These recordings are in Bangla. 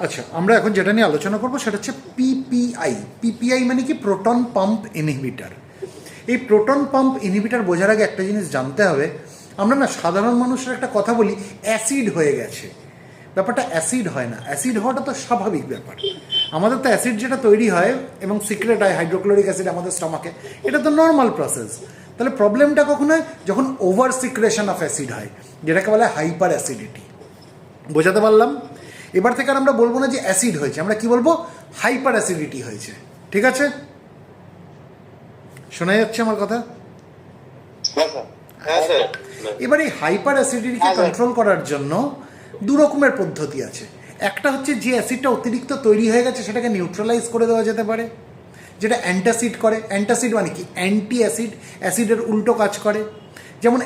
আচ্ছা, আমরা এখন যেটা নিয়ে আলোচনা করবো সেটা হচ্ছে পিপিআই। পিপিআই মানে কি? Proton pump inhibitor. এই প্রোটন পাম্প ইনহিবিটার বোঝার আগে একটা জিনিস জানতে হবে, আমরা না সাধারণ মানুষের একটা কথা বলি অ্যাসিড হয়ে গেছে। ব্যাপারটা অ্যাসিড হয় না, অ্যাসিড হওয়াটা তো স্বাভাবিক ব্যাপার। আমাদের তো অ্যাসিড যেটা তৈরি হয় এবং সিক্রেট হয় হাইড্রোক্লোরিক অ্যাসিড আমাদের স্টমাকে, এটা তো নর্মাল প্রসেস। তাহলে প্রবলেমটা কখন হয়? যখন ওভার সিক্রেশন অফ অ্যাসিড হয়, যেটাকে বলা হয় হাইপার অ্যাসিডিটি। বোঝাতে পারলাম? এবার থেকে আর আমরা বলবো না যে অ্যাসিড হয়েছে, আমরা কি বলবো? হাইপার অ্যাসিডিটি হয়েছে। ঠিক আছে? শোনা যাচ্ছে আমার কথা? এবার এই হাইপার অ্যাসিডিটিকে কন্ট্রোল করার জন্য দু রকমের পদ্ধতি আছে। একটা হচ্ছে যে অ্যাসিডটা অতিরিক্ত তৈরি হয়ে গেছে সেটাকে নিউট্রালাইজ করে দেওয়া যেতে পারে, যেটা অ্যান্টাসিড করে। অ্যান্টাসিড মানে কি? অ্যান্টি অ্যাসিড, অ্যাসিডের উল্টো কাজ করে। যেমন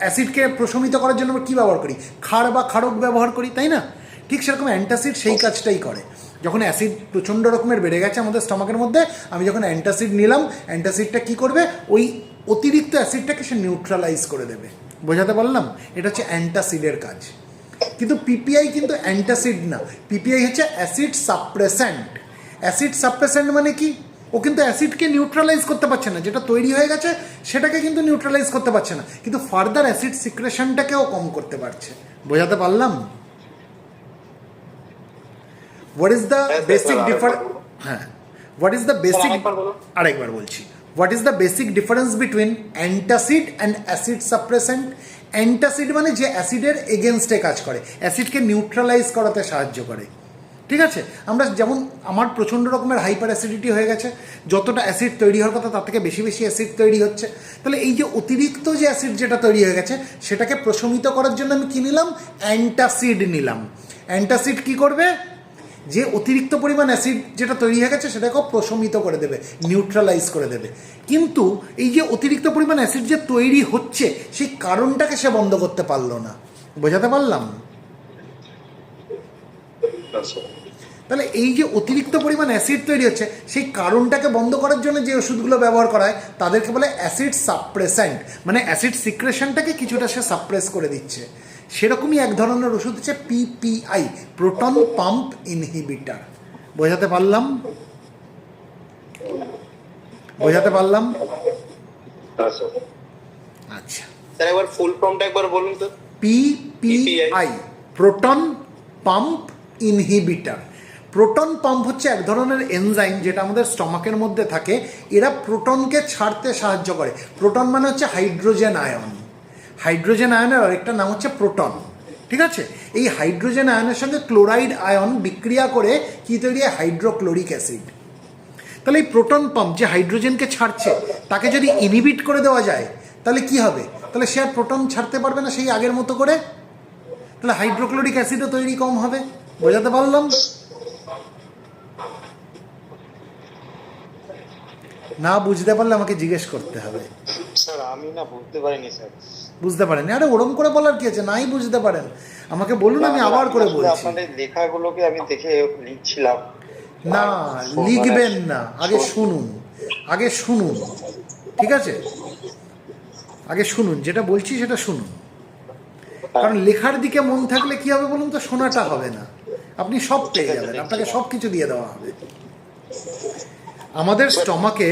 অ্যাসিডকে প্রশমিত করার জন্য আমরা কী ব্যবহার করি? ক্ষার বা ক্ষারক ব্যবহার করি, তাই না? ঠিক সেরকম অ্যান্টাসিড সেই কাজটাই করে। যখন অ্যাসিড প্রচণ্ড রকমের বেড়ে গেছে আমাদের স্টমাকের মধ্যে, আমি যখন অ্যান্টাসিড নিলাম, অ্যান্টাসিডটা কী করবে? ওই অতিরিক্ত অ্যাসিডটাকে সে নিউট্রালাইজ করে দেবে। বোঝাতে পারলাম? এটা হচ্ছে অ্যান্টাসিডের কাজ। কিন্তু পিপিআই কিন্তু অ্যান্টাসিড না, পিপিআই হচ্ছে অ্যাসিড সাপ্রেসেন্ট। অ্যাসিড সাপ্রেসেন্ট মানে কি? ও কিন্তু অ্যাসিডকে নিউট্রালাইজ করতে পারছে না, যেটা তৈরি হয়ে গেছে সেটাকে কিন্তু নিউট্রালাইজ করতে পারছে না, কিন্তু ফার্দার অ্যাসিড সিক্রেশনটাকেও কম করতে পারছে। বোঝাতে পারলাম? What is the basic difference? হ্যাঁ, হোয়াট ইজ দ্য বেসিক? আরেকবার বলছি, what is the basic difference between antacid and acid suppressant? Antacid মানে যে অ্যাসিডের এগেনস্টে কাজ করে, অ্যাসিডকে নিউট্রালাইজ করাতে সাহায্য করে। ঠিক আছে? আমরা যেমন আমার প্রচণ্ড রকমের হাইপার অ্যাসিডিটি হয়ে গেছে, যতটা অ্যাসিড তৈরি হওয়ার কথা তার থেকে বেশি বেশি অ্যাসিড তৈরি হচ্ছে। তাহলে এই যে অতিরিক্ত যে অ্যাসিড যেটা তৈরি হয়ে গেছে সেটাকে প্রশমিত করার জন্য আমি কী নিলাম? অ্যান্টাসিড নিলাম। অ্যান্টাসিড কী করবে? যে অতিরিক্ত পরিমাণ অ্যাসিড যেটা তৈরি হয়ে গেছে সেটাকেও প্রশমিত করে দেবে, নিউট্রালাইজ করে দেবে। কিন্তু এই যে অতিরিক্ত পরিমাণ অ্যাসিড যে তৈরি হচ্ছে সেই কারণটাকে সে বন্ধ করতে পারলো না। বোঝাতে পারলাম? তাহলে এই যে অতিরিক্ত পরিমাণ অ্যাসিড তৈরি হচ্ছে সেই কারণটাকে বন্ধ করার জন্য যে ওষুধগুলো ব্যবহার করা হয় তাদেরকে বলে অ্যাসিড সাপ্রেসেন্ট, মানে অ্যাসিড সিক্রেশনটাকে কিছুটা সে সাপ্রেস করে দিচ্ছে। সেরকমই এক ধরনের ওষুধ হচ্ছে পিপিআই, প্রোটন পাম্প ইনহিবিটার। বোঝাতে পারলাম? বোঝাতে পারলাম? আচ্ছা, স্যার একবার ফুল ফর্মটা একবার বলুন তো। PPI, proton pump inhibitor. Proton pump হচ্ছে এক ধরনের এনজাইম যেটা আমাদের স্টমাকের মধ্যে থাকে, এরা প্রোটনকে ছাড়তে সাহায্য করে। প্রোটন মানে হচ্ছে হাইড্রোজেন আয়ন। হাইড্রোজেন আয়নের আরেকটা নাম হচ্ছে প্রোটন। ঠিক আছে? এই হাইড্রোজেন আয়নের সঙ্গে ক্লোরাইড আয়ন বিক্রিয়া করে কি তৈরি হয়? Hydrochloric acid. তাহলে এই প্রোটন পাম্প যে হাইড্রোজেনকে ছাড়ছে তাকে যদি ইনহিবিট করে দেওয়া যায় তাহলে কি হবে? তাহলে সে আর প্রোটন ছাড়তে পারবে না সেই আগের মতো করে, তাহলে হাইড্রোক্লোরিক অ্যাসিডও তৈরি কম হবে। বোঝাতে পারলাম? না বুঝতে পারলে আমাকে জিজ্ঞেস করতে হবে। স্যার আমি না বুঝতে পারিনি স্যার। বুঝতে পারেনি? আরে ওরম করে বলার কি আছে? নাই বুঝতে পারেন আমাকে বলুন, আমি আবার করে বলছি। আপনাদের লেখাগুলোকে আমি দেখে লিখছিলাম। না, লিখবেন না, আগে শুনুন, আগে শুনুন। ঠিক আছে? আগে শুনুন, যেটা বলছি সেটা শুনুন। কারণ লেখার দিকে মন থাকলে কি হবে বলুন তো? শোনাটা হবে না। আপনি সব পেয়ে যাবেন, আপনাকে সব কিছু দিয়ে দেওয়া হবে। আমাদের স্টমাকে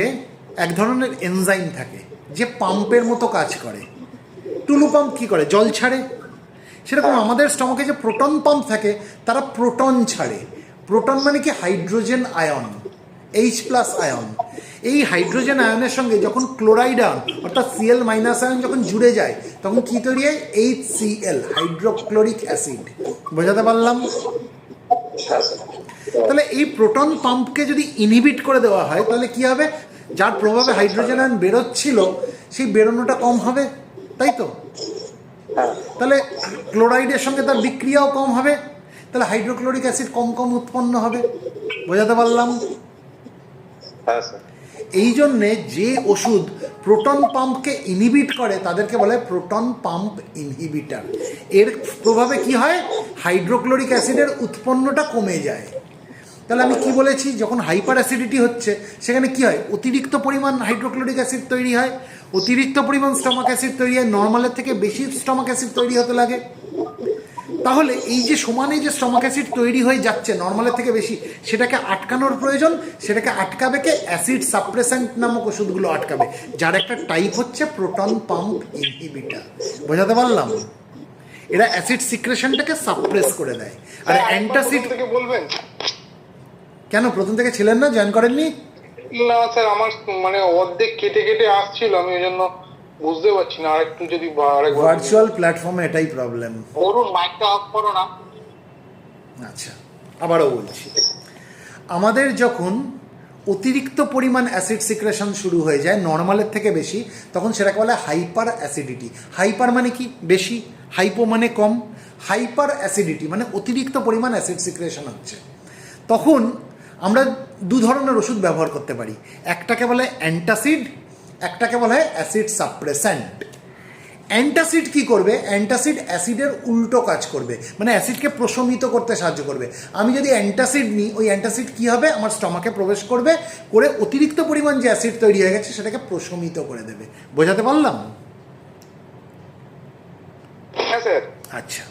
এক ধরনের এনজাইম থাকে যে পাম্পের মতো কাজ করে। টুলু পাম্প কি করে? জল ছাড়ে। সেরকম আমাদের স্টমাকে যে প্রোটন পাম্প থাকে তারা প্রোটন ছাড়ে। প্রোটন মানে কি? Hydrogen ion, H+ ion. এই হাইড্রোজেন আয়নের সঙ্গে যখন ক্লোরাইড আয়ন অর্থাৎ Cl- আয়ন যখন জুড়ে যায় তখন কি তৈরি হয়? HCl, hydrochloric acid. বোঝাতে পারলাম? তাহলে এই প্রোটন পাম্পকে যদি ইনহিবিট করে দেওয়া হয় তাহলে কি হবে? যার প্রভাবে হাইড্রোজেন আয়ন বেরোচ্ছিল সেই বেরোনোটা কম হবে, তাই তো? তাহলে ক্লোরাইডের সঙ্গে তার বিক্রিয়াও কম হবে, তাহলে হাইড্রোক্লোরিক অ্যাসিড কম কম উৎপন্ন হবে। বোঝাতে পারলাম? এই জন্যে যে ওষুধ প্রোটন পাম্পকে ইনহিবিট করে তাদেরকে বলে প্রোটন পাম্প ইনহিবিটার। এর প্রভাবে কি হয়? হাইড্রোক্লোরিক অ্যাসিডের উৎপন্নটা কমে যায়। তাহলে আমি কি বলেছি? যখন হাইপার অ্যাসিডিটি হচ্ছে সেখানে কি হয়? অতিরিক্ত পরিমাণ হাইড্রোক্লোরিক অ্যাসিড তৈরি হয়, অতিরিক্ত পরিমাণ স্টমাক অ্যাসিড তৈরি হয়, নর্মালের থেকে বেশি স্টমাক অ্যাসিড তৈরি হতে লাগে। তাহলে এই যে সমানে যে স্টমাক অ্যাসিড তৈরি হয়ে যাচ্ছে নর্মালের থেকে বেশি, সেটাকে আটকানোর প্রয়োজন। সেটাকে আটকাবে কে? অ্যাসিড সাপ্রেসেন্ট নামক ওষুধগুলো আটকাবে, যার একটা টাইপ হচ্ছে প্রোটন পাম্প ইনহিবিটর। বোঝাতে পারলাম? এরা অ্যাসিড সিক্রেশনটাকে সাপ্রেস করে দেয়। আর অ্যান্টাসিড থেকে বলবেন? কেন প্রথম থেকে ছিলেন না, জয়েন করেননি? না স্যার, আমার মানে অর্ধেক কেটে কেটে আসছিল, আমি ওই জন্য বুঝতে পারছি না। আরেকটু যদি আরেকবার ভার্চুয়াল প্ল্যাটফর্মে এটাই প্রবলেম। বলুন, মাইকটা অফ করো না। আচ্ছা, আবারও বলছি, আমাদের যখন অতিরিক্ত পরিমাণ অ্যাসিড সিক্রেশন শুরু হয়ে যায় নর্মালের থেকে বেশি, তখন সেটাকে বলে হাইপার অ্যাসিডিটি। হাইপার মানে কি? বেশি। হাইপো মানে কম। হাইপার অ্যাসিডিটি মানে অতিরিক্ত পরিমাণ অ্যাসিড সিক্রেশন হচ্ছে। তখন আমরা দু ধরনের ওষুধ ব্যবহার করতে পারি। একটাকে বলে অ্যান্টাসিড, একটাকে বলা হয় অ্যাসিড সাপ্রেসেন্ট। অ্যান্টাসিড কি করবে? অ্যান্টাসিড অ্যাসিডের উল্টো কাজ করবে, মানে অ্যাসিডকে প্রশমিত করতে সাহায্য করবে। আমি যদি অ্যান্টাসিড নিই, ওই অ্যান্টাসিড কি হবে? আমার স্টমাকে প্রবেশ করবে, করে অতিরিক্ত পরিমাণ যে অ্যাসিড তৈরি হয়ে গেছে সেটাকে প্রশমিত করে দেবে। বোঝাতে পারলাম? হ্যাঁ স্যার। আচ্ছা,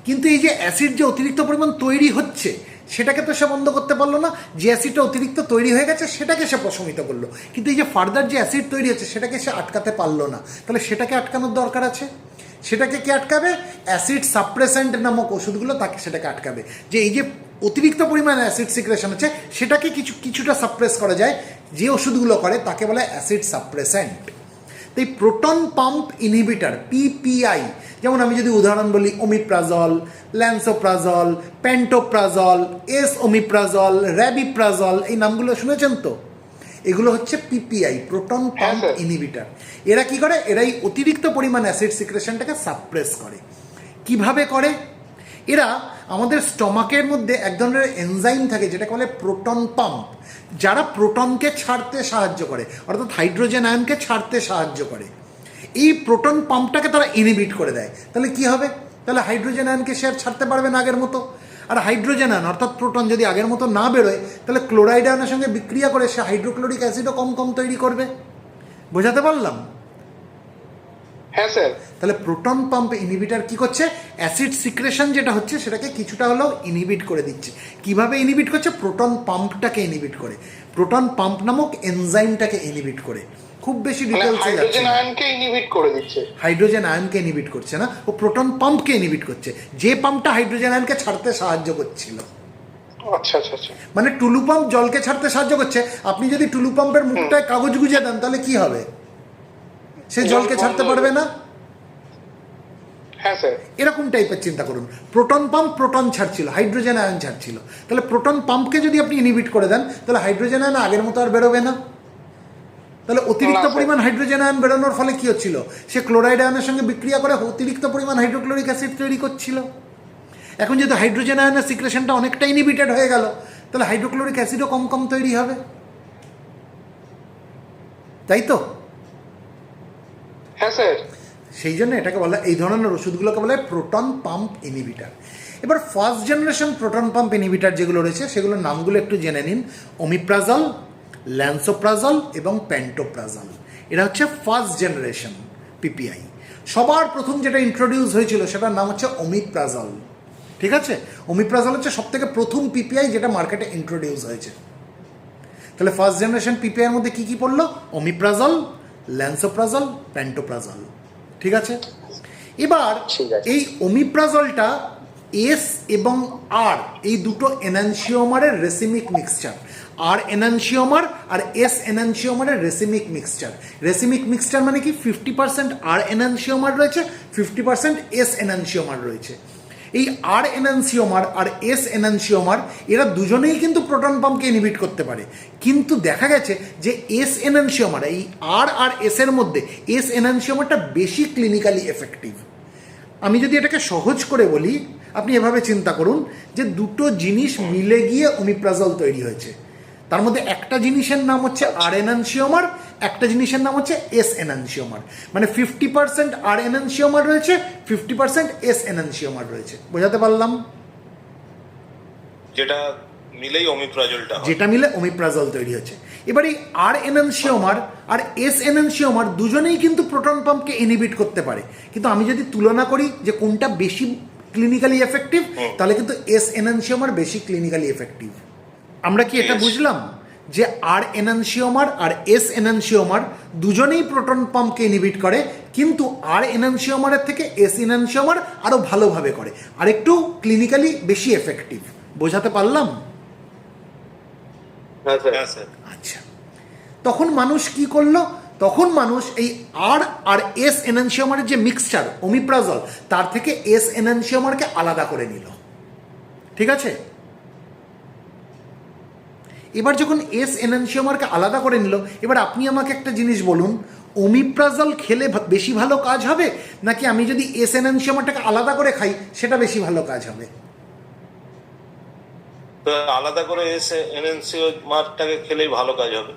কিন্তু এই যে অ্যাসিড যে অতিরিক্ত পরিমাণ তৈরি হচ্ছে সেটাকে তো সে বন্ধ করতে পারলো না। যে অ্যাসিডটা অতিরিক্ত তৈরি হয়ে গেছে সেটাকে সে প্রশমিত করলো, কিন্তু এই যে ফার্দার যে অ্যাসিড তৈরি হচ্ছে সেটাকে সে আটকাতে পারলো না। তাহলে সেটাকে আটকানোর দরকার আছে। সেটাকে কে আটকাবে? অ্যাসিড সাপ্রেসেন্ট নামক ওষুধগুলো তাকে সেটাকে আটকাবে। যে এই যে অতিরিক্ত পরিমাণে অ্যাসিড সিক্রেশন হচ্ছে সেটাকে কিছুটা সাপ্রেস করা যায়, যে ওষুধগুলো করে তাকে বলে অ্যাসিড সাপ্রেসেন্ট। তো এই প্রোটন পাম্প ইনহিবিটর পিপিআই, যেমন আমি যদি উদাহরণ বলি, omeprazole, lansoprazole, pantoprazole, S omeprazole, rabeprazole, এই নামগুলো শুনেছেন তো? এগুলো হচ্ছে পিপিআই, প্রোটন পাম্প ইনহিবিটর। এরা কি করে? এরাই অতিরিক্ত পরিমাণ অ্যাসিড সিক্রেশনটাকে সাপ্রেস করে। কিভাবে করে? এরা আমাদের স্টমাকের মধ্যে এক ধরনের এনজাইম থাকে যেটাকে বলে প্রোটন পাম্প, যারা প্রোটনকে ছাড়তে সাহায্য করে, অর্থাৎ হাইড্রোজেন আয়নকে ছাড়তে সাহায্য করে। এই প্রোটন পাম্পটাকে তারা ইনহিবিট করে দেয়। তাহলে কি হবে? তাহলে হাইড্রোজেন আয়নকে সে আর ছাড়তে পারবে না আগের মতো। আর হাইড্রোজেন আয়ন অর্থাৎ প্রোটন যদি আগের মতো না বেরোয়, তাহলে ক্লোরাইড আয়নের সঙ্গে বিক্রিয়া করে সে হাইড্রোক্লোরিক অ্যাসিডও কম কম তৈরি করবে। বোঝাতে পারলাম? হ্যাঁ স্যার। তাহলে প্রোটন পাম্প ইনহিবিটর কি করছে? অ্যাসিড সিক্রেশন যেটা হচ্ছে সেটাকে কিছুটা হলেও ইনহিবিট করে দিচ্ছে। কিভাবে ইনহিবিট করছে? প্রোটন পাম্পটাকে ইনহিবিট করে, প্রোটন পাম্প নামক এনজাইমটাকে ইনহিবিট করে। খুব বেশি ডিটেলসে যাচ্ছে হাইড্রোজেন না। আয়নকে ইনহিবিট করে দিচ্ছে। হাইড্রোজেন আয়নকে ইনহিবিট করছে না, ও প্রোটন পাম্পকে ইনহিবিট করছে, যে পাম্পটা হাইড্রোজেন আয়নকে ছাড়তে সাহায্য করছিল। আচ্ছা আচ্ছা আচ্ছা। মানে টুলু পাম্প জলকে ছাড়তে সাহায্য করছে, আপনি যদি টুলু পাম্পের মুখটায় কাগজ গুঁজে দেন তাহলে কি হবে? সে জলকে ছাড়তে পারবে না। হ্যাঁ স্যার। এরকম টাইপের চিন্তা করুন। প্রোটন পাম্প প্রোটন ছাড়ছিল, হাইড্রোজেন আয়ন ছাড়ছিল। তাহলে প্রোটন পাম্পকে যদি আপনি ইনহিবিট করে দেন, তাহলে হাইড্রোজেন আয়ন আগের মতো আর বেরোবে না। তাহলে অতিরিক্ত পরিমাণ হাইড্রোজেন আয়ন বেরোনোর ফলে কি হচ্ছিল? সে ক্লোরাইড আয়নের সঙ্গে বিক্রিয়া করে অতিরিক্ত পরিমাণ হাইড্রোক্লোরিক অ্যাসিড তৈরি করছিল। এখন যেহেতু হাইড্রোজেন আয়নের সিক্রেশনটা অনেকটা ইনহিবিটেড হয়ে গেল, তাহলে হাইড্রোক্লোরিক অ্যাসিডও কম কম তৈরি হবে, তাই তো? হ্যাঁ স্যার। সেই জন্য এটাকে বলা, এই ধরনের ওষুধগুলোকে বলে প্রোটন পাম্প ইনহিবিটর। এবার first generation proton pump inhibitor যেগুলো রয়েছে সেগুলোর নামগুলো একটু জেনে নিন। ওমিপ্রাজল, ল্যান্সোপ্রাজল এবং প্যান্টোপ্রাজল, এরা হচ্ছে ফার্স্ট জেনারেশন পিপিআই। সবার প্রথম যেটা ইন্ট্রোডিউস হয়েছিল সেটার নাম হচ্ছে ওমিপ্রাজল। ঠিক আছে? ওমিপ্রাজল হচ্ছে সব থেকে প্রথম পিপিআই যেটা মার্কেটে ইন্ট্রোডিউস হয়েছে। তাহলে ফার্স্ট জেনারেশন পিপিআই এর মধ্যে কি কি পড়লো? Omeprazole, lansoprazole, pantoprazole. ঠিক আছে? এবার এই ওমিপ্রাজলটা এস এবং আর, এই দুটো এনানসিওমারের রেসিমিক মিক্সচার। আর এনানসিওমার আর এস এনানসিওমারের রেসিমিক মিক্সচার। রেসিমিক মিক্সচার মানে কি? 50% আর এনানসিওমার রয়েছে, 50% এস এনানসিওমার রয়েছে। এই আর এনানসিওমার আর এস এনানসিওমার এরা দুজনেই কিন্তু প্রোটন পাম্পকে ইনহিবিট করতে পারে, কিন্তু দেখা গেছে যে এস এনানসিওমার, এই আর এস এর মধ্যে এস এনানসিওমারটা বেশি ক্লিনিক্যালি এফেক্টিভ। আমি যদি এটাকে সহজ করে বলি, আপনি এভাবে চিন্তা করুন যে দুটো জিনিস মিলে গিয়ে ওমিপ্রাজল তৈরি হয়েছে। তার মধ্যে একটা জিনিসের নাম হচ্ছে আর এনানসিওমার, একটা জিনিসের নাম হচ্ছে এস এনানসিওমার। মানে 50% আর এনানসিওমার রয়েছে, 50% এস এনানসিওমার রয়েছে। বোঝাতে পারলাম? যেটা মিলেই ওমিপ্রাজলটা হয়, যেটা মিলে ওমিপ্রাজল তৈরি হয়েছে। এবার এই আর এনানসিওমার আর এস এনানসিওমার দুজনেই কিন্তু প্রোটন পাম্পকে ইনহিবিট করতে পারে, কিন্তু আমি যদি তুলনা করি যে কোনটা বেশি ক্লিনিক্যালি এফেক্টিভ, তাহলে কিন্তু এস এনানসিওমার বেশি ক্লিনিক্যালি এফেক্টিভ। আমরা কি এটা Yes. বুঝলাম যে আর এনানসিওমার আর এস এনানসিওমার দুজনেই প্রোটন পাম্পকে ইনহিবিট করে, কিন্তু আর এনানসিওমারের থেকে এস এনানসিওমার আরও ভালোভাবে করে আর একটু ক্লিনিক্যালি বেশি এফেক্টিভ। বোঝাতে পারলাম? হ্যাঁ স্যার। হ্যাঁ স্যার। আচ্ছা, তখন মানুষ কি করলো? তখন মানুষ এই আর আর এস এনানসিওমারের যে মিক্সচার ওমিপ্রাজল, তার থেকে এস এনানসিওমারকে আলাদা করে নিল। ঠিক আছে, এবার যখন এস এনানসিওমারকে আলাদা করে নিল, এবার আপনি আমাকে একটা জিনিস বলুন, ওমিপ্রাজল খেলে বেশি ভালো কাজ হবে, নাকি আমি যদি এস এনানসিওমারটাকে আলাদা করে খাই সেটা বেশি ভালো কাজ হবে? তো আলাদা করে এসে এনএনসিওমারটাকে খেলেই ভালো কাজ হবে।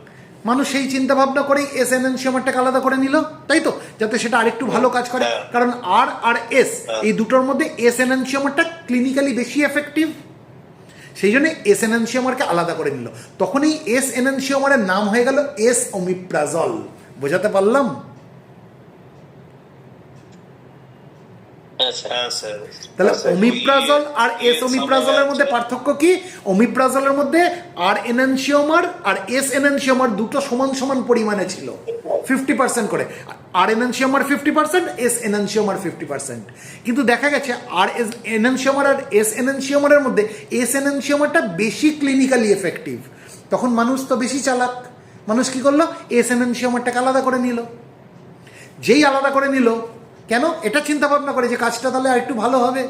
মানুষ সেই চিন্তা ভাবনা করেই এস এনানসিওমারটাকে আলাদা করে নিল, তাই তো, যাতে সেটা আরেকটু ভালো কাজ করে। হ্যাঁ। কারণ আর আর এস এই দুটোর মধ্যে এস এনানসিওমারটা ক্লিনিক্যালি বেশি এফেক্টিভ, সেই জন্য এস এনানসিওমারকে আলাদা করে নিল। তখন এই এস এনানসিওমারের নাম হয়ে গেল এস ওমিপ্রাজল। বোঝাতে পারলাম? হ্যাঁ স্যার। তাহলে আচ্ছা, ওমিপ্রাজল আর এস ওমিপ্রাজলের মধ্যে পার্থক্য কি? ওমিপ্রাজলের মধ্যে আর এনানসিওমার আর এস এনানসিওমার দুটো সমান সমান পরিমাণে ছিল, 50% করে। আর এনানসিওমার 50%, এস এনানসিওমার 50%। কিন্তু দেখা গেছে আর এস এনানসিওমার আর এস এনানসিওমারের মধ্যে এস এনানসিওমারটা বেশি ক্লিনিক্যালি এফেক্টিভ। তখন মানুষ তো বেশি চালাক, মানুষ কি করলো? এস এনানসিওমারটাকে আলাদা করে নিল। যেই আলাদা করে নিল, কেন? এটা চিন্তা ভাবনা করে যে কাজটা তাহলে আর একটু ভালো হবে।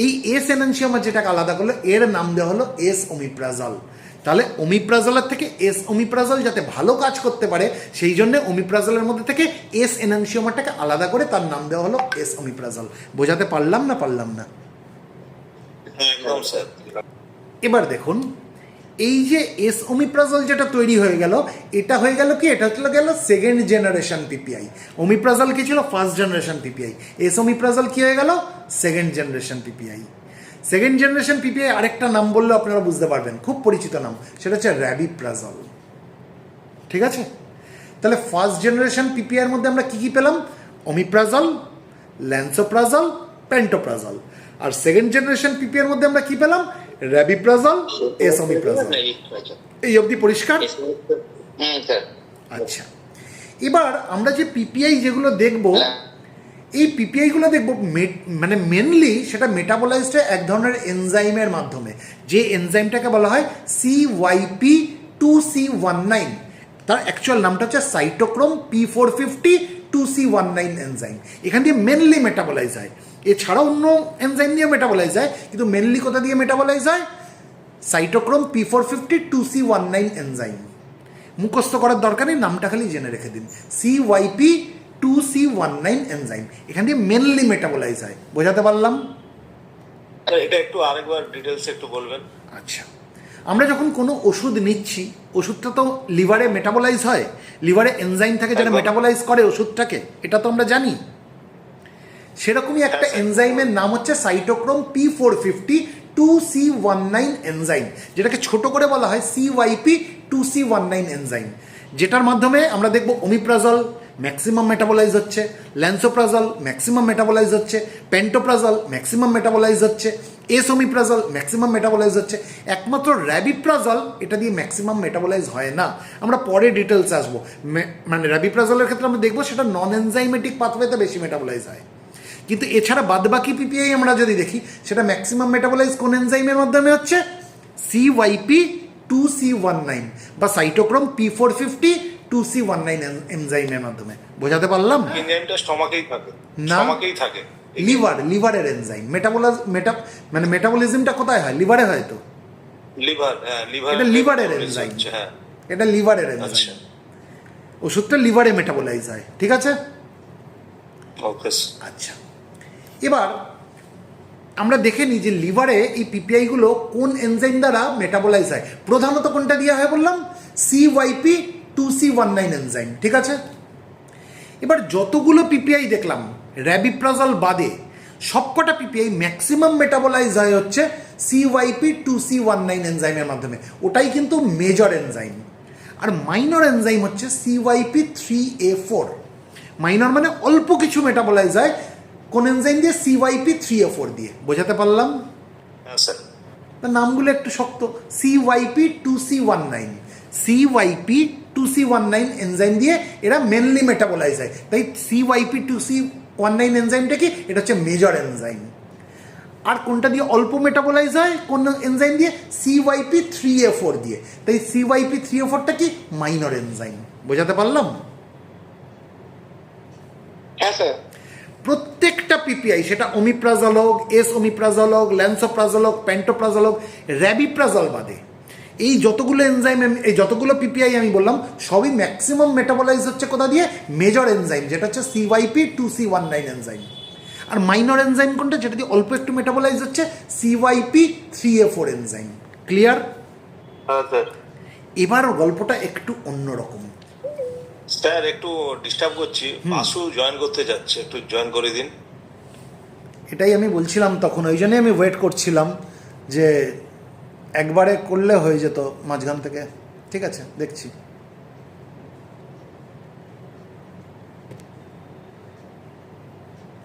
এই এস এনানসিওমার যেটাকে আলাদা করলো, এর নাম দেওয়া হলো এস ওমিপ্রাজল। তাহলে ওমিপ্রাজলের থেকে এস ওমিপ্রাজল যাতে ভালো কাজ করতে পারে, সেই জন্য ওমিপ্রাজলের মধ্যে থেকে এস এনানসিওমারটাকে আলাদা করে তার নাম দেওয়া হলো এস ওমিপ্রাজল। বোঝাতে পারলাম না পারলাম না? হ্যাঁ একদম স্যার। এবার দেখুন, এই যে এস ওমিপ্রাজল যেটা তৈরি হয়ে গেল, এটা হয়ে গেল কি? এটা হচ্ছে গেল সেকেন্ড জেনারেশন পিপিআই। ওমিপ্রাজল কি ছিল? First generation PPI. S omeprazole কি হয়ে গেল? Second generation PPI. Second generation PPI আরেকটা নাম বললে আপনারা বুঝতে পারবেন, খুব পরিচিত নাম, সেটা হচ্ছে র্যাবিপ্রাজল। ঠিক আছে, তাহলে ফার্স্ট জেনারেশন পিপিআই এর মধ্যে আমরা কি কি পেলাম? Omeprazole, lansoprazole, pantoprazole. আর সেকেন্ড জেনারেশন পিপিআই এর মধ্যে আমরা কি পেলাম? Rabeprazole, esomeprazole. এই অবধি পরিষ্কার? আচ্ছা, এবার আমরা যে পিপিআই যেগুলো দেখব, এই পিপিআইগুলো দেখব মানে মেনলি সেটা মেটাবোলাইজড হয় এক ধরনের এনজাইমের মাধ্যমে, যে এনজাইমটাকে বলা হয় CYP2C19। তার অ্যাকচুয়াল নামটা হচ্ছে সাইটোক্রোম P450 2C19 এনজাইম। এখান দিয়ে মেনলি মেটাবোলাইজ হয়। এছাড়াও অন্য এনজাইম দিয়ে মেটাবোলাইজ হয়, কিন্তু মেনলি কোথা দিয়ে মেটাবোলাইজ হয়? Cytochrome P450 2C19 enzyme. মুখস্থ করার দরকার নেই, নামটা খালি জেনে রেখে দিন, CYP2C19 এনজাইম। এখান দিয়ে মেনলি মেটাবোলাইজ হয়। বোঝাতে পারলাম? এটা একটু আরেকবার ডিটেলস একটু বলবেন। আচ্ছা, আমরা যখন কোনো ওষুধ নিচ্ছি, ওষুধটা তো লিভারে মেটাবোলাইজ হয়, লিভারে এনজাইম থাকে যেটা মেটাবোলাইজ করে ওষুধটাকে, এটা তো আমরা জানি। সেরকমই একটা এনজাইমের নাম হচ্ছে সাইটোক্রোম P450 2C19 এনজাইম, যেটাকে ছোট করে বলা হয় CYP2C19 এনজাইম, যেটার মাধ্যমে আমরা দেখব ওমিপ্রাজল ম্যাক্সিমাম মেটাবোলাইজ হচ্ছে, ল্যান্সোপ্রাজল ম্যাক্সিমাম মেটাবোলাইজ হচ্ছে, পেন্টোপ্রাজল ম্যাক্সিমাম মেটাবোলাইজ হচ্ছে, এস ওমিপ্রাজল ম্যাক্সিমাম মেটাবোলাইজ হচ্ছে। একমাত্র র্যাবিপ্রাজল এটা দিয়ে ম্যাক্সিমাম মেটাবোলাইজ হয় না। আমরা পরে ডিটেলস আসবো। মানে র্যাবিপ্রাজলের ক্ষেত্রে আমরা দেখবো সেটা নন এনজাইমেটিক পাথওয়েতে বেশি মেটাবোলাইজ হয়। কিন্তু এছাড়া বাদবাকি পিপিআই আমরা যদি দেখি, সেটা ম্যাক্সিমাম মেটাবোলাইজ কোন এনজাইমের মাধ্যমে হচ্ছে? CYP2C19 বা সাইটোক্রোম P450 2C19 এনজাইমের মাধ্যমে। বোঝাতে পারলাম? এনজাইমটা স্টমাকেই থাকে। না, স্টমাকেই থাকে। লিভারের এনজাইম। মানে মেটাবলিজমটা কোথায় হয়? লিভারে হয় তো। লিভার, হ্যাঁ লিভার। এটা লিভারের এনজাইম। হ্যাঁ, এটা লিভারের এনজাইম। আচ্ছা, ওষুধটা লিভারে মেটাবোলাইজ হয়। ঠিক আছে? ওকে। আচ্ছা, এবার আমরা দেখে নিই যে লিভারে এই পিপিআইগুলো কোন এনজাইম দ্বারা মেটাবোলাইজ হয়। প্রধানত কোনটা দিয়ে হয় বললাম? CYP2C19 enzyme. ঠিক আছে, এবার যতগুলো পিপিআই দেখলাম র্যাবিপ্রাজল বাদে, সবকটা পিপিআই ম্যাক্সিমাম মেটাবোলাইজ হয় হচ্ছে CYP2C19 এনজাইমের মাধ্যমে। ওটাই কিন্তু মেজর এনজাইম। আর মাইনর এনজাইম হচ্ছে CYP3A4। মাইনর মানে অল্প কিছু মেটাবোলাইজ হয় কোন এনজাইম দিয়ে? CYP3A4 দিয়ে। বোঝাতে পারলাম? হ্যাঁ স্যার। তার নামগুলো একটু শক্ত। CYP2C19, CYP2C19 এনজাইম দিয়ে এরা মেনলি মেটাবোলাইজ হয়। তাই CYP2C19 এনজাইমটা কি? এটা হচ্ছে মেজর এনজাইম। আর কোনটা দিয়ে অল্প মেটাবোলাইজ হয়? কোন এনজাইম দিয়ে? CYP3A4 দিয়ে। তাই CYP3A4টা কি? Minor enzyme. বোঝাতে পারলাম? হ্যাঁ স্যার। প্রত্যেকটা পিপিআই, সেটা ওমিপ্রাজল হোক, ওমিপ্রাজল হোক, ল্যান্সোপ্রাজল হোক, প্যান্টোপ্রাজল হোক, র্যাবিপ্রাজল বাদে এই যতগুলো এনজাইম, এই যতগুলো পিপিআই আমি বললাম, সবই ম্যাক্সিমাম মেটাবোলাইজ হচ্ছে কোথা দিয়ে? মেজর এনজাইম, যেটা হচ্ছে CYP2C19 এনজাইম। আর মাইনর এনজাইম কোনটা? যেটা দিয়ে অল্প একটু মেটাবোলাইজ হচ্ছে CYP3A4 এনজাইম। ক্লিয়ার? হ্যাঁ স্যার। এবার গল্পটা একটু অন্যরকম। স্যার একটু ডিস্টার্ব করছি, বাসু জয়েন করতে যাচ্ছে, একটু জয়েন করে দিন। এটাই আমি বলছিলাম তখন, ওই জন্যই আমি ওয়েট করছিলাম যে একবারে করলে হয়ে যেত মাঝখান থেকে। ঠিক আছে, দেখছি।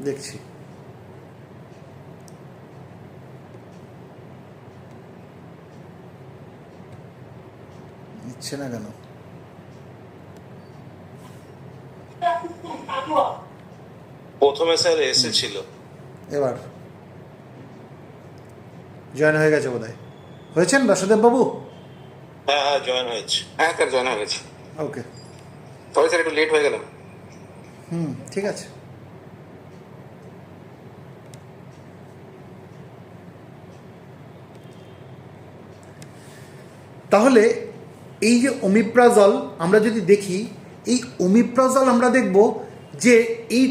দেখছি নিচ্ছে না কেন? প্রথমে স্যার এসেছিল। এবার জয়েন হয়ে গেছে বোধহয়। হয়েছেন বাসুদেব বাবু? হ্যাঁ হ্যাঁ জয়েন হয়েছে। হ্যাঁ স্যার, জয়েন হয়ে গেছে। ওকে, সরি স্যার, একটু লেট হয়ে গেল। ঠিক আছে। তাহলে এই যে ওমিপ্রাজল আমরা যদি দেখি, এই ওমিপ্রাজল আমরা দেখব যে এই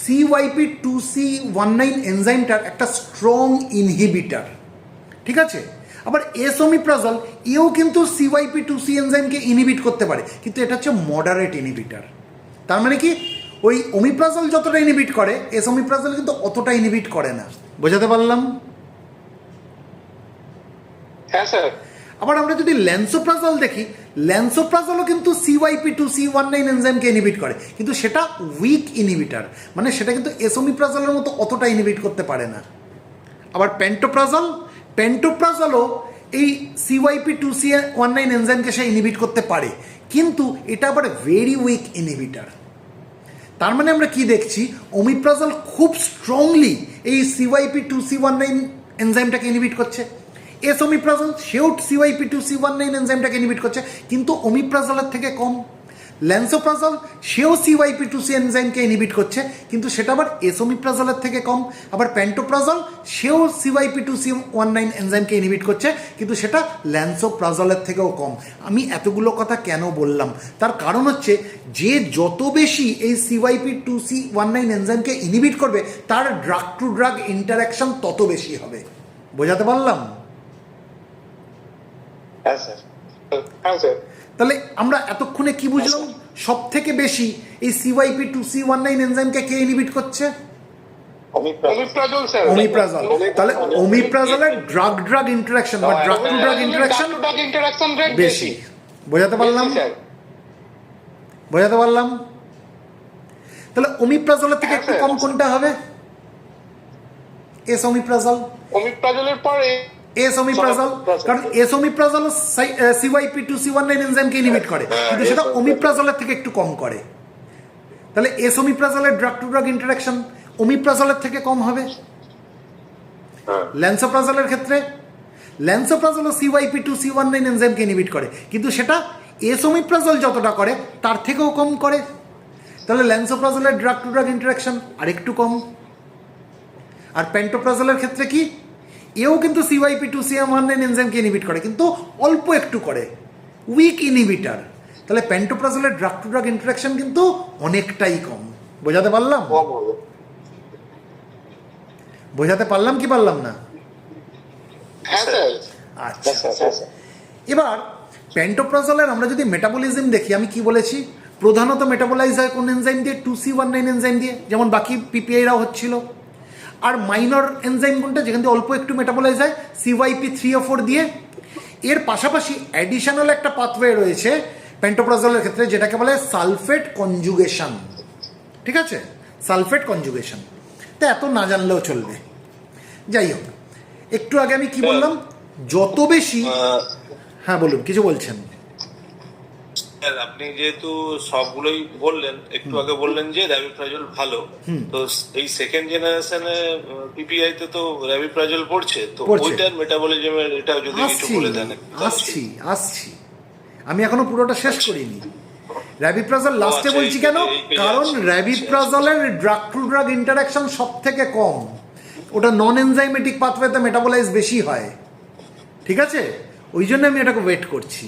CYP2C19 এনজাইমটার একটা স্ট্রং ইনহিবিটার। ঠিক আছে? আবার ওমিপ্রাজল এও কিন্তু CYP2C এনজাইমকে ইনহিবিট করতে পারে, কিন্তু এটা হচ্ছে মডারেট ইনহিবিটার। তার মানে কি, ওই ওমিপ্রাজল যতটা ইনহিবিট করে, ওমিপ্রাজল কিন্তু অতটা ইনহিবিট করে না। বোঝাতে পারলাম? হ্যাঁ স্যার। আবার আমরা যদি ল্যান্সোপ্রাজল দেখি, ল্যান্সোপ্রাজলও কিন্তু CYP2C19 এনজাইমকে ইনহিবিট করে, কিন্তু সেটা উইক ইনহিবিটার, মানে সেটা কিন্তু ওমিপ্রাজলের মতো অতটা ইনহিবিট করতে পারে না। আবার প্যান্টোপ্রাজলও এই CYP2C19 এনজাইমকে সে ইনহিবিট করতে পারে, কিন্তু এটা আবার ভেরি উইক ইনহিবিটার। তার মানে আমরা কি দেখছি? ওমিপ্রাজল খুব স্ট্রংলি এই CYP2C19 এনজাইমটাকে ইনহিবিট করছে। ওমিপ্রাজল সেও CYP2C19 এনজাইমটাকে ইনহিবিট করছে, কিন্তু ওমিপ্রাজলের থেকে কম। ল্যান্সোপ্রাজল সেও CYP2C এনজাইমকে ইনহিবিট করছে, কিন্তু সেটা আবার ওমিপ্রাজলের থেকে কম। আবার প্যান্টোপ্রাজল সেও CYP2C19 এনজাইমকে ইনহিবিট করছে, কিন্তু সেটা ল্যান্সোপ্রাজলের থেকেও কম। আমি এতগুলো কথা কেন বললাম? তার কারণ হচ্ছে, যে যত বেশি এই CYP2C19 এনজাইমকে ইনহিবিট করবে, তার ড্রাগ টু ড্রাগ ইন্টারাকশন তত বেশি হবে। বোঝাতে পারলাম? হ্যাঁ স্যার। হ্যাঁ স্যার। তাহলে আমরা এতক্ষণে কি বুঝলাম? সব থেকে বেশি এই CYP2C19 এনজাইমকে কে ইনহিবিট করছে? Omeprazole sir. ওমিপ্রাজল। তাহলে ওমিপ্রাজলের ড্রাগ ড্রাগ ইন্টারাকশন বা drug to drug interaction rate বেশি। বোঝাতে পারলাম? বোঝাতে পারলাম? তাহলে ওমিপ্রাজলের থেকে একটু কম কোনটা হবে? ওমিপ্রাজল। ওমিপ্রাজলের পর ওমিপ্রাজল, কারণ ওমিপ্রাজল CYP2C19 এনজাইমকে ইনহিবিট করে, কিন্তু সেটা ওমিপ্রাজলের থেকে একটু কম করে। তাহলে ওমিপ্রাজলের ড্রাগ টু ড্রাগ ইন্টারাকশন ওমিপ্রাজলের থেকে কম হবে। ল্যান্সোপ্রাজলের ক্ষেত্রে ল্যান্সোপ্রাজলও CYP2C19 এনজাইমকে ইনহিবিট করে, কিন্তু সেটা ওমিপ্রাজল যতটা করে তার থেকেও কম করে। তাহলে ল্যান্সোপ্রাজলের ড্রাগ টু ড্রাগ ইন্টারাকশন আরেকটু কম। আর প্যান্টোপ্রাজলের ক্ষেত্রে কি, এও কিন্তু CYP2C19 এনজাইমকে ইনহিবিট করে, কিন্তু অল্প একটু করে, উইক ইনহিবিটার। তাহলে প্যান্টোপ্রাজলের ড্রাগ টু ড্রাগ ইন্টারাকশন কিন্তু অনেকটাই কম। বোঝাতে পারলাম? বোঝাতে পারলাম কি পারলাম না? হ্যাঁ স্যার। আচ্ছা, এবার প্যান্টোপ্রাজলের আমরা যদি মেটাবলিজম দেখি, আমি কি বলেছি? প্রধানত মেটাবলাইজ হয় কোন এনজাইম দিয়ে? 2C19 এনজাইম দিয়ে, যেমন বাকি পিপিআইরাও হচ্ছিল। আর মাইনর এনজাইম কোনটা, যেখান থেকে অল্প একটু মেটাবলাইজ হয়? CYP3A4 দিয়ে। এর পাশাপাশি অ্যাডিশনাল একটা পাথওয়ে রয়েছে প্যান্টোপ্রাজলের ক্ষেত্রে, যেটাকে বলে সালফেট কনজুগেশন। ঠিক আছে? Sulphate conjugation. তা এত না জানলেও চলবে। যাই হোক, একটু আগে আমি কি বললাম, যত বেশি, হ্যাঁ বলুন, কিছু বলছেন। স্যার আপনি যেহেতু সবগুলোই বললেন, একটু আগে বললেন যে র্যাবিপ্রাজল ভালো, তো এই সেকেন্ড জেনারেশনে পিপিআই তে তো র্যাবিপ্রাজল পড়ছে, তো পড়ছে। ওইটার মেটাবলিজমের এটাও যদি কিছু আসছি বলে দেন। আসছি আমি এখনো পুরোটা শেষ করিনি। র্যাবিপ্রাজল লাস্টে আচ্ছা, বলছি কেন, এই কারণ আচ্ছা, র্যাবিপ্রাজলের ড্রাগ টু ড্রাগ ইন্টারাকশন সব থেকে কম, ওটা নন এনজাইমেটিক পাথওয়েতে মেটাবোলাইজ বেশি হয়, ঠিক আছে? ওই জন্য আমি এটাকে ওয়েট করছি।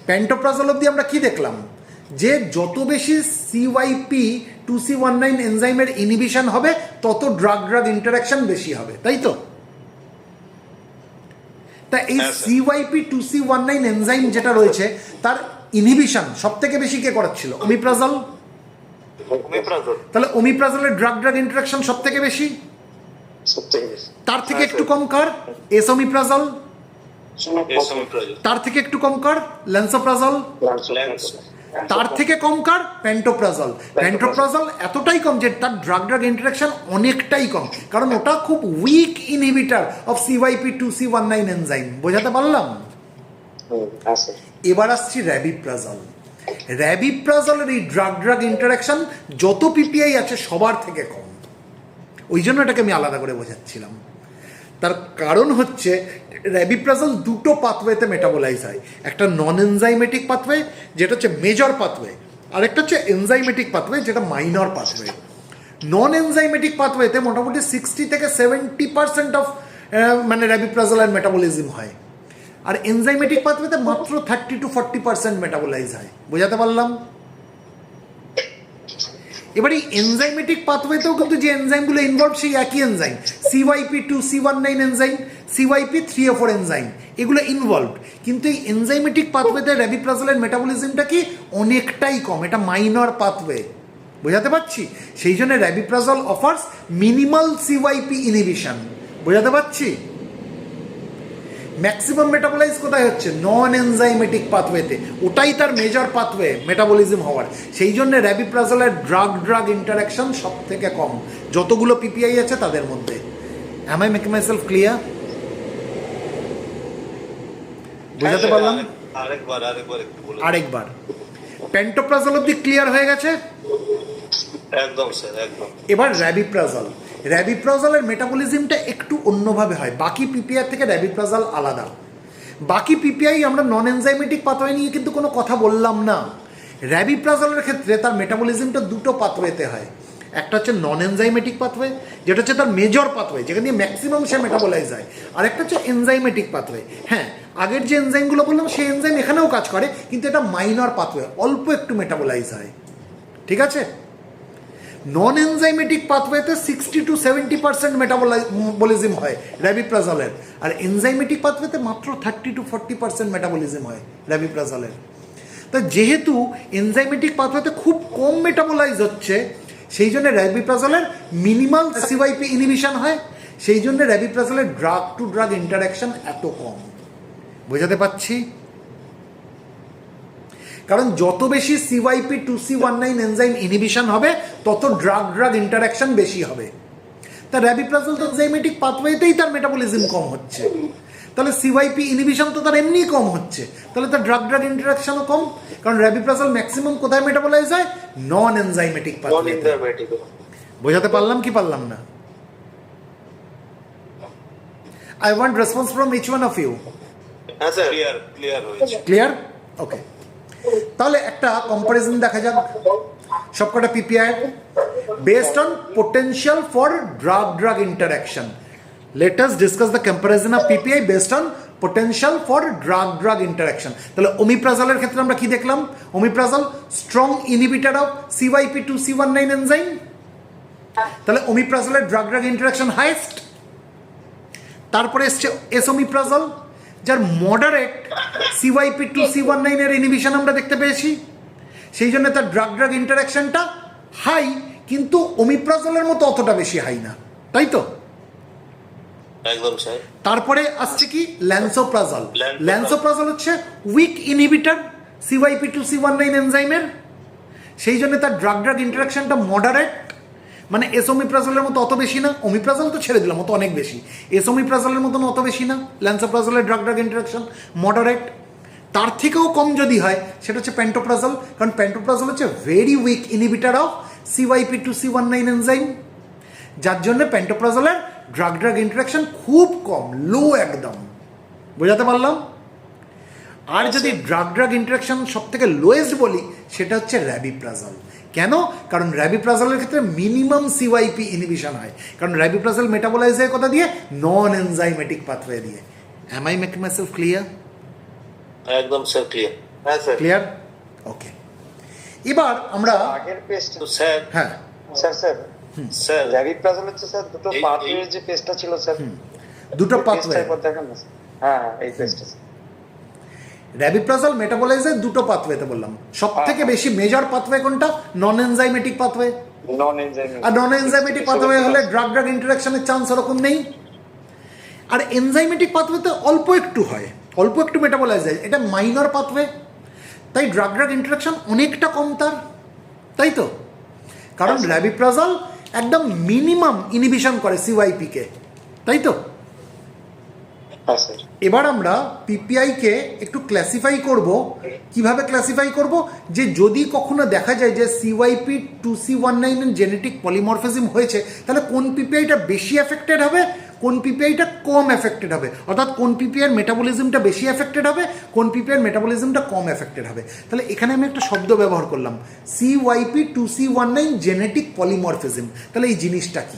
প্যান্টোপ্রাজল অবধি আমরা কি দেখলাম, যে যত বেশি সিওয়াইপি 2C19 এনজাইমের ইনহিবিশন হবে তত ড্রাগ ড্রাগ ইন্টারাকশন বেশি হবে, তাই তো? তা এই হ্যাঁ, স্যার। সিওয়াইপি 2C19 এনজাইম যেটা রয়েছে তার ইনহিবিশন সব থেকে বেশি কে করাচ্ছিল? ওমিপ্রাজল। তাহলে ওমিপ্রাজলের ড্রাগ ড্রাগ ইন্টারাকশন সব থেকে বেশি, তার থেকে একটু কম কার? এসোমিপ্রাজল। তার থেকে একটু কম কার? ল্যান্সোপ্রাজল। তার থেকে কম কার? প্যান্টোপ্রাজল। প্যান্টোপ্রাজল এতটাই কম যে তার ড্রাগ ড্রাগ ইন্টারাকশন অনেকটাই কম, কারণ ওটা খুব weak inhibitor of CYP 2C19 enzyme. বোঝাতে পারলাম? এবার আসছি র্যাবিপ্রাজল। র্যাবিপ্রাজলের এই ড্রাগ ড্রাগ ইন্টারাকশন যত পিপিআই আছে সবার থেকে কম, ওই জন্য এটাকে আমি আলাদা করে বোঝাচ্ছিলাম। তার কারণ হচ্ছে র্যাবিপ্রাজল দুটো পাথওয়েতে মেটাবোলাইজ হয়, একটা নন এনজাইমেটিক পাথওয়ে যেটা হচ্ছে মেজর পাথওয়ে, আর একটা হচ্ছে এনজাইমেটিক পাথওয়ে যেটা মাইনর পাথওয়ে। নন এনজাইমেটিক পাথওয়েতে মোটামুটি 60 থেকে 70% অফ মানে র্যাবিপ্রাজলের মেটাবলিজম হয়, আর এনজাইমেটিক পাথওয়েতে মাত্র 30 to 40% মেটাবোলাইজ হয়। বোঝাতে পারলাম? এবার এই এনজাইমেটিক পাথওয়েতেও কিন্তু যে এনজাইমগুলো ইনভলভ সেই একই enzyme, CYP 2C19 enzyme, CYP 304 enzyme, এগুলো ইনভলভ, কিন্তু এই এনজাইমেটিক পাথওয়েতে র্যাবিপ্রাজলের মেটাবলিজমটা কি অনেকটাই কম, এটা মাইনর পাথওয়ে। বোঝাতে পারছি? সেই জন্য rabeprazole offers minimal CYP inhibition. বোঝাতে পারছি? ম্যাক্সিমাম মেটাবোলাইজ কোথায় হচ্ছে? নন এনজাইমেটিক পাথওয়েতে, ওটাই তার মেজর পাথওয়ে মেটাবলিজম হওয়ার। সেই জন্য র্যাবিপ্রাজলের ড্রাগ ড্রাগ ইন্টারাকশন সব থেকে কম যতগুলো পিপিআই আছে তাদের মধ্যে। Am I making myself clear? বোঝাতে পারলাম? আরেকবার প্যান্টোপ্রাজল অব্দি ক্লিয়ার হয়ে গেছে? একদম স্যার, একদম। এবার র্যাবিপ্রাজল। র্যাবিপ্রাজলের মেটাবলিজমটা একটু অন্যভাবে হয়, বাকি পিপিআই থেকে র্যাবিপ্রাজল আলাদা। বাকি পিপিআই আমরা নন এনজাইমেটিক পাথওয়ে নিয়ে কিন্তু কোনো কথা বললাম না। র্যাবিপ্রাজলের ক্ষেত্রে তার মেটাবলিজমটা দুটো পাথওয়েতে হয়, একটা হচ্ছে নন এনজাইমেটিক পাথওয়ে যেটা হচ্ছে তার মেজর পাথওয়ে যেখানে দিয়ে ম্যাক্সিমাম সে মেটাবোলাইজ হয়, আর একটা হচ্ছে এনজাইমেটিক পাথওয়ে। হ্যাঁ, আগের যে এনজাইমগুলো বললাম সেই এনজাইম এখানেও কাজ করে, কিন্তু এটা মাইনর পাথওয়ে, অল্প একটু মেটাবোলাইজ হয়, ঠিক আছে? নন এনজাইমেটিক পাথওয়েতে 60 to 70% মেটাবলিজম হয় র্যাবিপ্রাজলের, আর এনজাইমেটিক পাথওয়েতে মাত্র 30 to 40% মেটাবলিজম হয় র্যাবিপ্রাজলের। তা যেহেতু এনজাইমেটিক পাথওয়েতে খুব কম মেটাবোলাইজ হচ্ছে, সেই জন্য র্যাবিপ্রাজলের মিনিমাল সিওয়াইপি ইনহিবিশন হয়, সেই জন্য র্যাবিপ্রাজলের ড্রাগ টু ড্রাগ ইন্টারাকশন এত কম। বোঝাতে পারছি? কারণ যত বেশি সিওয়াইপি 2C19 এনজাইম ইনহিবিশন হবে তত ড্রাগ ড্রাগ ইন্টারাকশন বেশি হবে। তা র্যাবিপ্রাজল তো এনজাইমেটিক পাথওয়েতেই তার মেটাবলিজম কম হচ্ছে, তাহলে সিওয়াইপি ইনহিবিশন তো তার এমনিই কম হচ্ছে, তাহলে তার ড্রাগ ড্রাগ ইন্টারাকশনও কম, কারণ র্যাবিপ্রাজল ম্যাক্সিমাম কোথায় মেটাবলাইজ হয়? নন এনজাইমেটিক পাথওয়েতে। বোঝাতে পারলাম কি পারলাম না? I want response from each one of you. হ্যাঁ স্যার, ক্লিয়ার হয়েছে। ক্লিয়ার? ওকে, তাহলে একটা কম্পারিজন দেখা যাক সবকটা PPI based on potential for drug drug interaction. Let us discuss the comparison of PPI based on potential for drug drug interaction. তাহলে ওমিপ্রাজলের ক্ষেত্রে আমরা কি দেখলাম? Omeprazole strong inhibitor of CYP 2C19 enzyme, তাহলে ওমিপ্রাজলের ড্রাগ ড্রাগ ইন্টারাকশন হাইয়েস্ট। তারপরে এসছে এসোমিপ্রাজল, যার মডারেট সিওয়াইপি 2C19 এর ইনহিবিশন আমরা দেখতে পেয়েছি, সেই জন্য তার ড্রাগ ড্রাগ ইন্টারাকশনটা হাই, কিন্তু ওমিপ্রাজলের মতো অতটা বেশি হাই না, তাই তো? একদম স্যার। তারপরে আসছে কি? ল্যান্সোপ্রাজল। ল্যান্সোপ্রাজল হচ্ছে উইক ইনহিবিটর সিওয়াইপি 2C19 এনজাইমের, সেই জন্য তার ড্রাগ ড্রাগ ইন্টারাকশনটা মডারেট, মানে এসোমিপ্রাজলের মতো অত বেশি না, ওমিপ্রাজল তো ছেড়ে দিলাম, অত অনেক বেশি, এসোমিপ্রাজলের মতন অত বেশি না, ল্যান্সোপ্রাজলের ড্রাগ ড্রাগ ইন্টারাকশন মডারেট। তার থেকেও কম যদি হয় সেটা হচ্ছে প্যান্টোপ্রাজল, কারণ প্যান্টোপ্রাজল হচ্ছে very weak inhibitor of CYP2C19 enzyme, যার জন্য প্যান্টোপ্রাজলের ড্রাগ ড্রাগ ইন্টারাকশন খুব কম, লো একদম। বোঝাতে পারলাম? আর যদি ড্রাগ ড্রাগ ইন্টারাকশন সব থেকে লোয়েস্ট বলি সেটা হচ্ছে র্যাবিপ্রাজল। কেন? কারণ র্যাবিপ্রাজলের ক্ষেত্রে মিনিমাম CYP ইনহিবিশন হয়, কারণ র্যাবিপ্রাজল মেটাবোলাইজ হয় কথা দিয়ে, নন এনজাইমেটিক পাথওয়ে দিয়ে। Am I making my self clear? একদম স্যার ক্লিয়ার। হ্যাঁ স্যার। ক্লিয়ার? ওকে, এবার আমরা আগের পেস্ট তো স্যার, হ্যাঁ স্যার র্যাবিপ্রাজল হচ্ছে স্যার দুটো এই- পাথওয়ের যে পেস্টটা ছিল স্যার, দুটো পাথওয়ে, পেস্টটা একবার দেখান না স্যার। হ্যাঁ এই পেস্টটা র্যাবিপ্রাজল মেটাবোলাইজের দুটো পাথওয়েতে বললাম, সব থেকে বেশি মেজর পাথওয়ে কোনটা? নন এনজাইমেটিক পাথওয়ে। নন এনজাইমেটিক, আর নন এনজাইমেটিক পাথওয়ে হলে ড্রাগ ড্রাগ ইন্টারাকশনের চান্স ওরকম নেই। আর এনজাইমেটিক পাথওয়েতে অল্প একটু হয়, অল্প একটু মেটাবোলাইজ হয়, এটা মাইনর পাথওয়ে, তাই ড্রাগ ড্রাগ ইন্টারাকশন অনেকটা কম তার, তাই তো? কারণ র্যাবিপ্রাজল একদম মিনিমাম ইনহিবিশন করে CYP কে, তাই তো? হ্যাঁ স্যার। এবার আমরা PPI কে একটু ক্লাসিফাই করব। কিভাবে ক্লাসিফাই করব? যে যদি কখনো দেখা যায় যে CYP2C19 জেনেটিক পলিমরফিজম হয়েছে, তাহলে কোন PPIটা বেশি এফেক্টেড হবে, কোন PPIটা কম এফেক্টেড হবে, অর্থাৎ কোন PPIর মেটাবলিজমটা বেশি এফেক্টেড হবে, কোন PPIর মেটাবলিজমটা কম এফেক্টেড হবে। তাহলে এখানে আমি একটা শব্দ ব্যবহার করলাম, CYP2C19 জেনেটিক পলিমরফিজম। তাহলে এই জিনিসটা কি?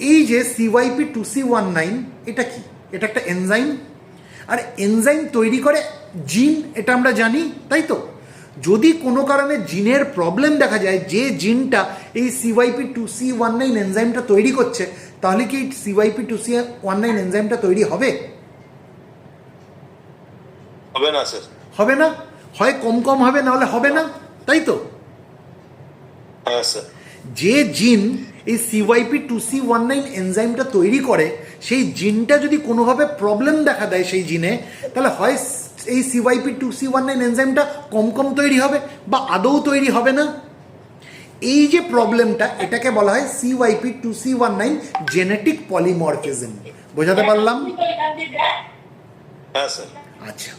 এই যে CYP2C19 এটা কি? এটা একটা এনজাইম, আর এনজাইম তৈরি করে জিন, এটা আমরা জানি, তাই তো? যদি কোনো কারণে জিনের প্রবলেম দেখা যায়, যে জিনটা এই CYP2C19 এনজাইমটা তৈরি করছে, তাহলে কি CYP2C19 এনজাইমটা তৈরি হবে? হবে না স্যার। হবে না, হয় কম কম হবে, নাহলে হবে না, তাই তো? হ্যাঁ স্যার। যে জিন এই CYP2C19 এনজাইমটা তৈরি করে, সেই জিনটা যদি কোনোভাবে প্রবলেম দেখা দেয় সেই জিনে, তাহলে হয় এই CYP2C19 এনজাইমটা কম কম তৈরি হবে বা আদৌ তৈরি হবে না। এই যে প্রবলেমটা, এটাকে বলা হয় CYP2C19 জেনেটিক পলিমরফিজম। বোঝাতে পারলাম? হ্যাঁ স্যার। আচ্ছা,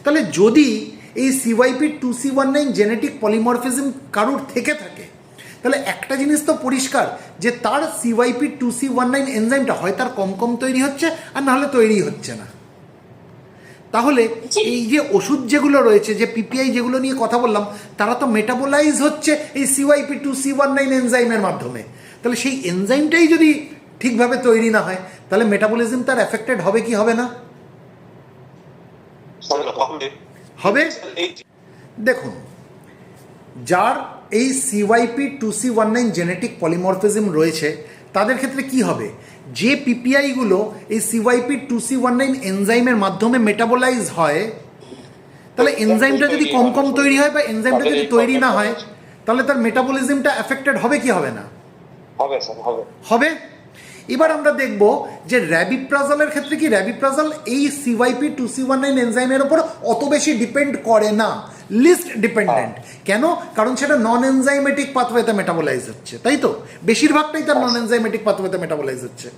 তাহলে যদি এই CYP2C19 জেনেটিক পলিমরফিজম কারুর থেকে থাকে, তাহলে একটা জিনিস তো পরিষ্কার, যে তার CYP2C19 এনজাইমটা হয় তার কম কম তৈরি হচ্ছে, আর নাহলে তৈরি হচ্ছে না। তাহলে এই যে ওষুধ যেগুলো রয়েছে, যে PPI যেগুলো নিয়ে কথা বললাম, তারা তো মেটাবোলাইজ হচ্ছে এই CYP2C19 এনজাইমের মাধ্যমে। তাহলে সেই এনজাইমটাই যদি ঠিকভাবে তৈরি না হয়, তাহলে মেটাবলিজম তার এফেক্টেড হবে কি হবে না? হবে। দেখুন, যার এই CYP2C19 জেনেটিক পলিমরফিজম রয়েছে, তাদের ক্ষেত্রে কি হবে? যে PPIগুলো এই CYP2C19 এনজাইমের মাধ্যমে মেটাবোলাইজ হয়, তাহলে এনজাইমটা যদি কম কম তৈরি হয় বা এনজাইমটা যদি তৈরি না হয়, তাহলে তার মেটাবলিজমটা এফেক্টেড হবে কি হবে না? হবে স্যার, হবে। হবে। এবার আমরা দেখব যে র্যাবিপ্রাজলের ক্ষেত্রে কি র্যাবিপ্রাজল এই CYP2C19 এনজাইমের উপর অত বেশি ডিপেন্ড করে না, লিস্ট ডিপেন্ডেন্ট। কেন? কারণ সেটা নন এনজাইমেটিক পাথওয়েতে মেটাবোলাইজ হচ্ছে, তাই তো? বেশিরভাগটাই তার নন এনজাইমেটিক পাথওয়েতে মেটাবোলাইজ হচ্ছে,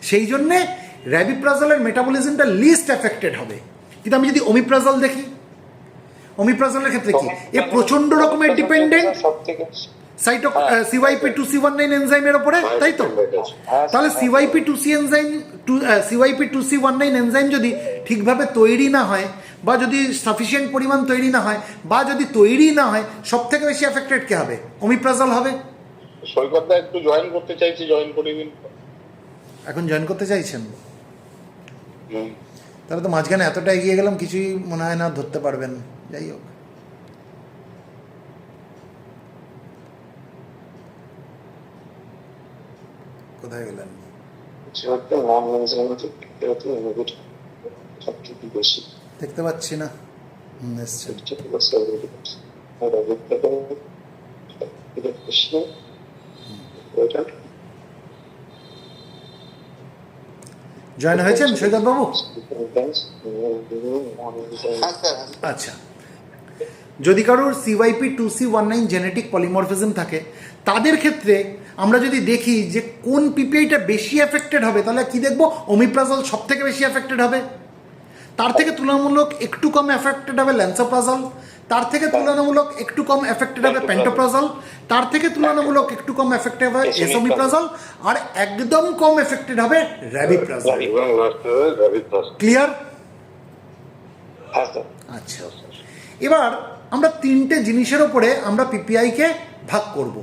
সেই জন্যে র্যাবিপ্রাজলের মেটাবলিজমটা লিস্ট এফেক্টেড হবে। কিন্তু আমি যদি ওমিপ্রাজল দেখি, ওমিপ্রাজলের ক্ষেত্রে কি এ প্রচন্ড রকমের ডিপেন্ডেন্ট সবথেকে CYP2C19 এনজাইমের উপরে, তাই তো? তাহলে CYP2C19 এনজাইম যদি ঠিকভাবে তৈরি না হয়, বা যদি সাফিসিয়েন্ট পরিমাণ তৈরি না হয়, বা যদি তৈরি না হয়, সব থেকে বেশি এফেক্টেড কে হবে? ওমিপ্রাজল হবে। সৈকতদা একটু জয়েন করতে চাইছি, জয়েন করে দিন। এখন জয়েন করতে চাইছেন? তাহলে তো মাঝখানে এতটা এগিয়ে গেলাম, কিছুই মনে হয় না ধরতে পারবেন। যাই হোক, কোথায় গেলেন? নন এনজাইমেটিক সবথেকে বেশি দেখতে পাচ্ছি না। এসছেন। জয়েন হয়েছেন সৈকত বাবু? আচ্ছা, যদি কারোর CYP2C19 জেনেটিক পলিমরফিজম থাকে, তাদের ক্ষেত্রে আমরা যদি দেখি যে কোন পিপিআইটা বেশি এফেক্টেড হবে, তাহলে কি দেখবো? ওমিপ্রাজল সব থেকে বেশি এফেক্টেড হবে। তার থেকে তুলনামূলক একটু কম এফেক্টেড হবে ল্যান্সোপ্রাজল, তার থেকে তুলনামূলক একটু কম এফেক্টেড হবে পেন্টোপ্রাজল, তার থেকে তুলনামূলক একটু কম এফেক্টেড হবে এসোমিপ্রাজল, আর একদম কম এফেক্টেড হবে র্যাবিপ্রাজল। ক্লিয়ার? হ্যাঁ স্যার। আচ্ছা, এবার আমরা তিনটে জিনিসের ওপরে আমরা পিপিআইকে ভাগ করব।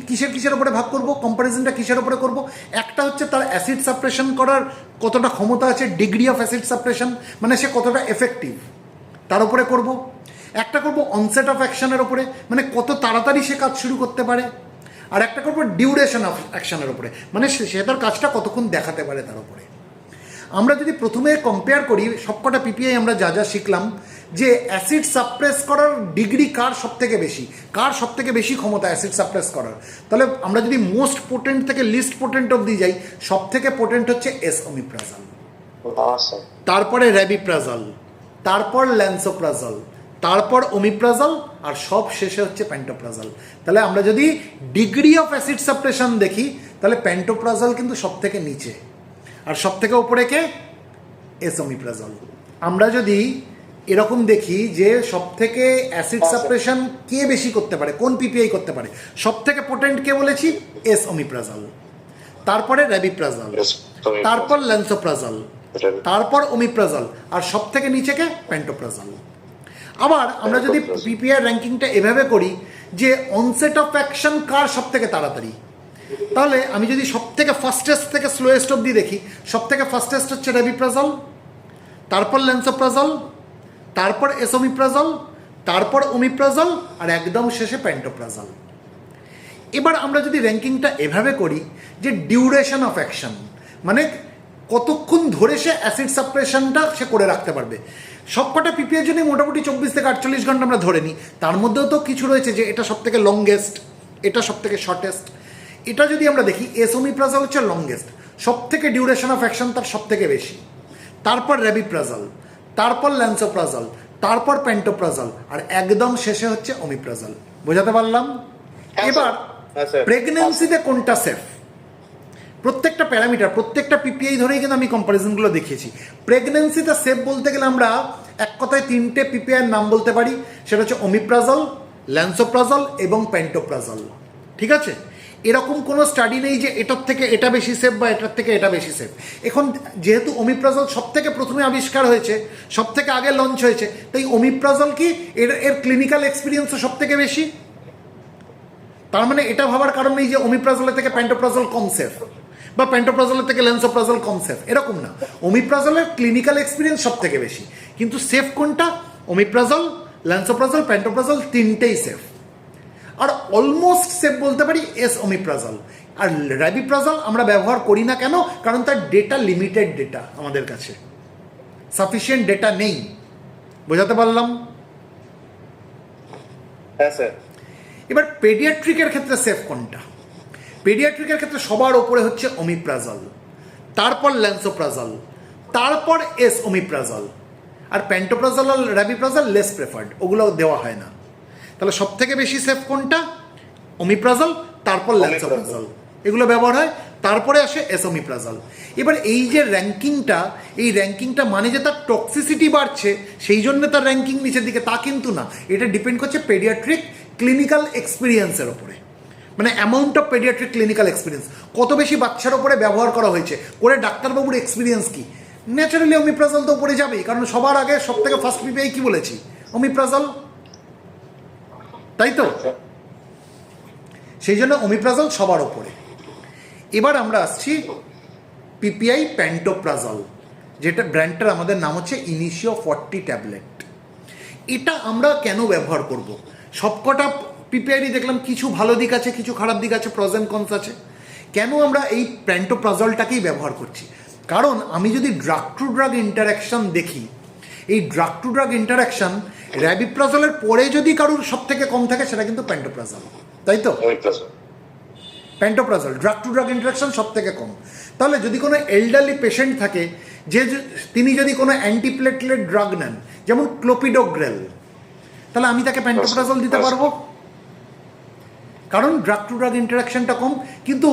কিসের উপরে ভাগ করব? কম্পারিজনটা কিসের উপরে করব? একটা হচ্ছে তার অ্যাসিড সাপ্রেশন করার কতটা ক্ষমতা আছে, ডিগ্রি অফ অ্যাসিড সাপ্রেশন, মানে সে কতটা এফেক্টিভ, তার উপরে করব। একটা করব অনসেট অফ অ্যাকশনের উপরে, মানে কত তাড়াতাড়ি সে কাজ শুরু করতে পারে। আর একটা করব ডিউরেশন অফ অ্যাকশনের উপরে, মানে সে তার কাজটা কতক্ষণ দেখাতে পারে তার উপরে। আমরা যদি প্রথমে কম্পেয়ার করি সবকটা পিপিআই, আমরা যা যা শিখলাম যে অ্যাসিড সাপ্রেস করার ডিগ্রি কার সব থেকে বেশি, কার সব থেকে বেশি ক্ষমতা অ্যাসিড সাপ্রেস করার, তাহলে আমরা যদি মোস্ট পোটেন্ট থেকে লিস্ট পোটেন্ট অবধি যাই, সব থেকে পোটেন্ট হচ্ছে এসওমিপ্রাজল, স্যার। তারপরে র্যাবিপ্রাজল, তারপর ল্যান্সোপ্রাজল, তারপর ওমিপ্রাজল, আর সব শেষে হচ্ছে পেন্টোপ্রাজল। তাহলে আমরা যদি ডিগ্রি অফ অ্যাসিড সাপ্রেশন দেখি, তাহলে পেন্টোপ্রাজল কিন্তু সব থেকে নিচে, আর সব থেকে উপরে কে? এসোমিপ্রাজল। আমরা যদি এরকম দেখি যে সব থেকে অ্যাসিড সাপ্রেশন কে বেশি করতে পারে, কোন পিপিআই করতে পারে, সব থেকে পোটেন্ট কে বলেছি? এসওমিপ্রাজল, তারপরে র্যাবিপ্রাজল, তারপর ল্যান্সোপ্রাজল, তারপর ওমিপ্রাজল, আর সব থেকে নিচে কে? পেন্টোপ্রাজল। আবার আমরা যদি পিপিআই র্যাঙ্কিংটা এভাবে করি যে অনসেট অফ অ্যাকশন কার সব থেকে তাড়াতাড়ি, তাহলে আমি যদি সব থেকে ফাস্টেস্ট থেকে স্লোয়েস্ট অবধি দেখি, সব থেকে ফাস্টেস্ট হচ্ছে র্যাবিপ্রাজল, তারপর ল্যান্সোপ্রাজল, তারপর এসোমিপ্রাজল, তারপর ওমিপ্রাজল, আর একদম শেষে পেন্টোপ্রাজল। এবার আমরা যদি র্যাঙ্কিংটা এভাবে করি যে ডিউরেশন অফ অ্যাকশন, মানে কতক্ষণ ধরে সে অ্যাসিড সাপ্রেশনটা সে করে রাখতে পারবে, সবকটা পিপিআইয়ের জন্য মোটামুটি 24 থেকে 48 ঘন্টা আমরা ধরে নিই। তার মধ্যেও তো কিছু রয়েছে যে এটা সব থেকে লংগেস্ট, এটা সব থেকে শর্টেস্ট। এটা যদি আমরা দেখি, এসোমিপ্রাজল হচ্ছে লংগেস্ট, সব থেকে ডিউরেশন অফ অ্যাকশন তার সব থেকে বেশি, তারপর র্যাবিপ্রাজল, তারপর ল্যান্সোপ্রাজল, তারপর পেন্টোপ্রাজল, আর একদম শেষে হচ্ছে ওমিপ্রাজল। বোঝাতে পারলাম? এবার প্রেগনেন্সিতে কোনটা সেফ, প্রত্যেকটা প্যারামিটার, প্রত্যেকটা পিপিআই ধরেই কিন্তু আমি কম্পারিজনগুলো দেখিয়েছি। প্রেগনেন্সিতে সেফ বলতে গেলে আমরা এক কথায় তিনটে পিপিআইয়ের নাম বলতে পারি, সেটা হচ্ছে ওমিপ্রাজল, ল্যান্সোপ্রাজল এবং পেন্টোপ্রাজল। ঠিক আছে? এরকম কোনো স্টাডি নেই যে এটার থেকে এটা বেশি সেফ বা এটার থেকে এটা বেশি সেফ। এখন যেহেতু ওমিপ্রাজল সব থেকে প্রথমে আবিষ্কার হয়েছে, সব থেকে আগে লঞ্চ হয়েছে, তাই ওমিপ্রাজল কি এর ক্লিনিক্যাল এক্সপিরিয়েন্সও সব থেকে বেশি। তার মানে এটা ভাবার কারণ নেই যে ওমিপ্রাজলের থেকে পেন্টোপ্রাজল কম সেফ বা পেন্টোপ্রাজলের থেকে ল্যান্সোপ্রাজল কম সেফ, এরকম না। ওমিপ্রাজলের ক্লিনিক্যাল এক্সপিরিয়েন্স সব থেকে বেশি, কিন্তু সেফ কোনটা? ওমিপ্রাজল, ল্যান্সোপ্রাজল, পেন্টোপ্রাজল তিনটেই সেফ। আর অলমোস্ট সেফ বলতে পারি এসওমিপ্রাজল। আর র্যাবিপ্রাজল আমরা ব্যবহার করি না কেন? কারণ তার ডেটা লিমিটেড ডেটা, আমাদের কাছে সাফিসিয়েন্ট ডেটা নেই। বোঝাতে পারলাম? হ্যাঁ স্যার। এবার পেডিয়াট্রিকের ক্ষেত্রে সেফ কোনটা? পেডিয়াট্রিকের ক্ষেত্রে সবার ওপরে হচ্ছে ওমিপ্রাজল, তারপর ল্যান্সোপ্রাজল, তারপর এসওমিপ্রাজল, আর পেন্টোপ্রাজল আর র্যাবিপ্রাজল লেস প্রেফার্ড, ওগুলো দেওয়া হয় না। তাহলে সব থেকে বেশি সেফ কোনটা? ওমিপ্রাজল, তারপর ল্যান্সোপ্রাজল, এগুলো ব্যবহার হয়, তারপরে আসে এসওমিপ্রাজল। এবার এই যে র্যাঙ্কিংটা, এই র্যাঙ্কিংটা মানে যে তার টক্সিসিটি বাড়ছে সেই জন্য তার র্যাঙ্কিং নিচের দিকে, তা কিন্তু না। এটা ডিপেন্ড করছে পেডিয়াট্রিক ক্লিনিক্যাল এক্সপিরিয়েন্সের ওপরে, মানে amount of paediatric clinical experience, কত বেশি বাচ্চার ওপরে ব্যবহার করা হয়েছে, করে ডাক্তারবাবুর এক্সপিরিয়েন্স কি। ন্যাচারালি ওমিপ্রাজল তো উপরে যাবেই, কারণ সবার আগে সব থেকে ফার্স্ট পিপিআই কি বলেছি? ওমিপ্রাজল, তাই তো? সেই জন্য ওমিপ্রাজল সবার ওপরে। এবার আমরা আসছি পিপিআই পেন্টোপ্রাজল, যেটা ব্র্যান্ডটার আমাদের নাম হচ্ছে ইনিশিও 40 ট্যাবলেট। এটা আমরা কেন ব্যবহার করব? সবকটা পিপিআই দেখলাম কিছু ভালো দিক আছে, কিছু খারাপ দিক আছে, প্রজ অ্যান্ড কনস আছে। কেন আমরা এই পেন্টোপ্রাজলটাকেই ব্যবহার করছি? কারণ আমি যদি ড্রাগ টু ড্রাগ ইন্টারাকশন দেখি, এই ড্রাগ টু ড্রাগ ইন্টারাকশন র্যাবিপ্রাজলের পরে যদি কারোর সব থেকে কম থাকে, সেটা কিন্তু পেন্টোপ্রাজল, তাই তো? Pantoprazole drug to drug interaction সব থেকে কম। তাহলে যদি কোনো এল্ডারলি পেশেন্ট থাকে, যে তিনি যদি কোনো অ্যান্টিপ্লেটলেট ড্রাগ নেন, যেমন ক্লোপিডোগ্রেল, তাহলে আমি তাকে প্যান্টোপ্রাজল দিতে পারবো, কারণ ড্রাগ টু ড্রাগ ইন্টারাকশনটা কম। কিন্তু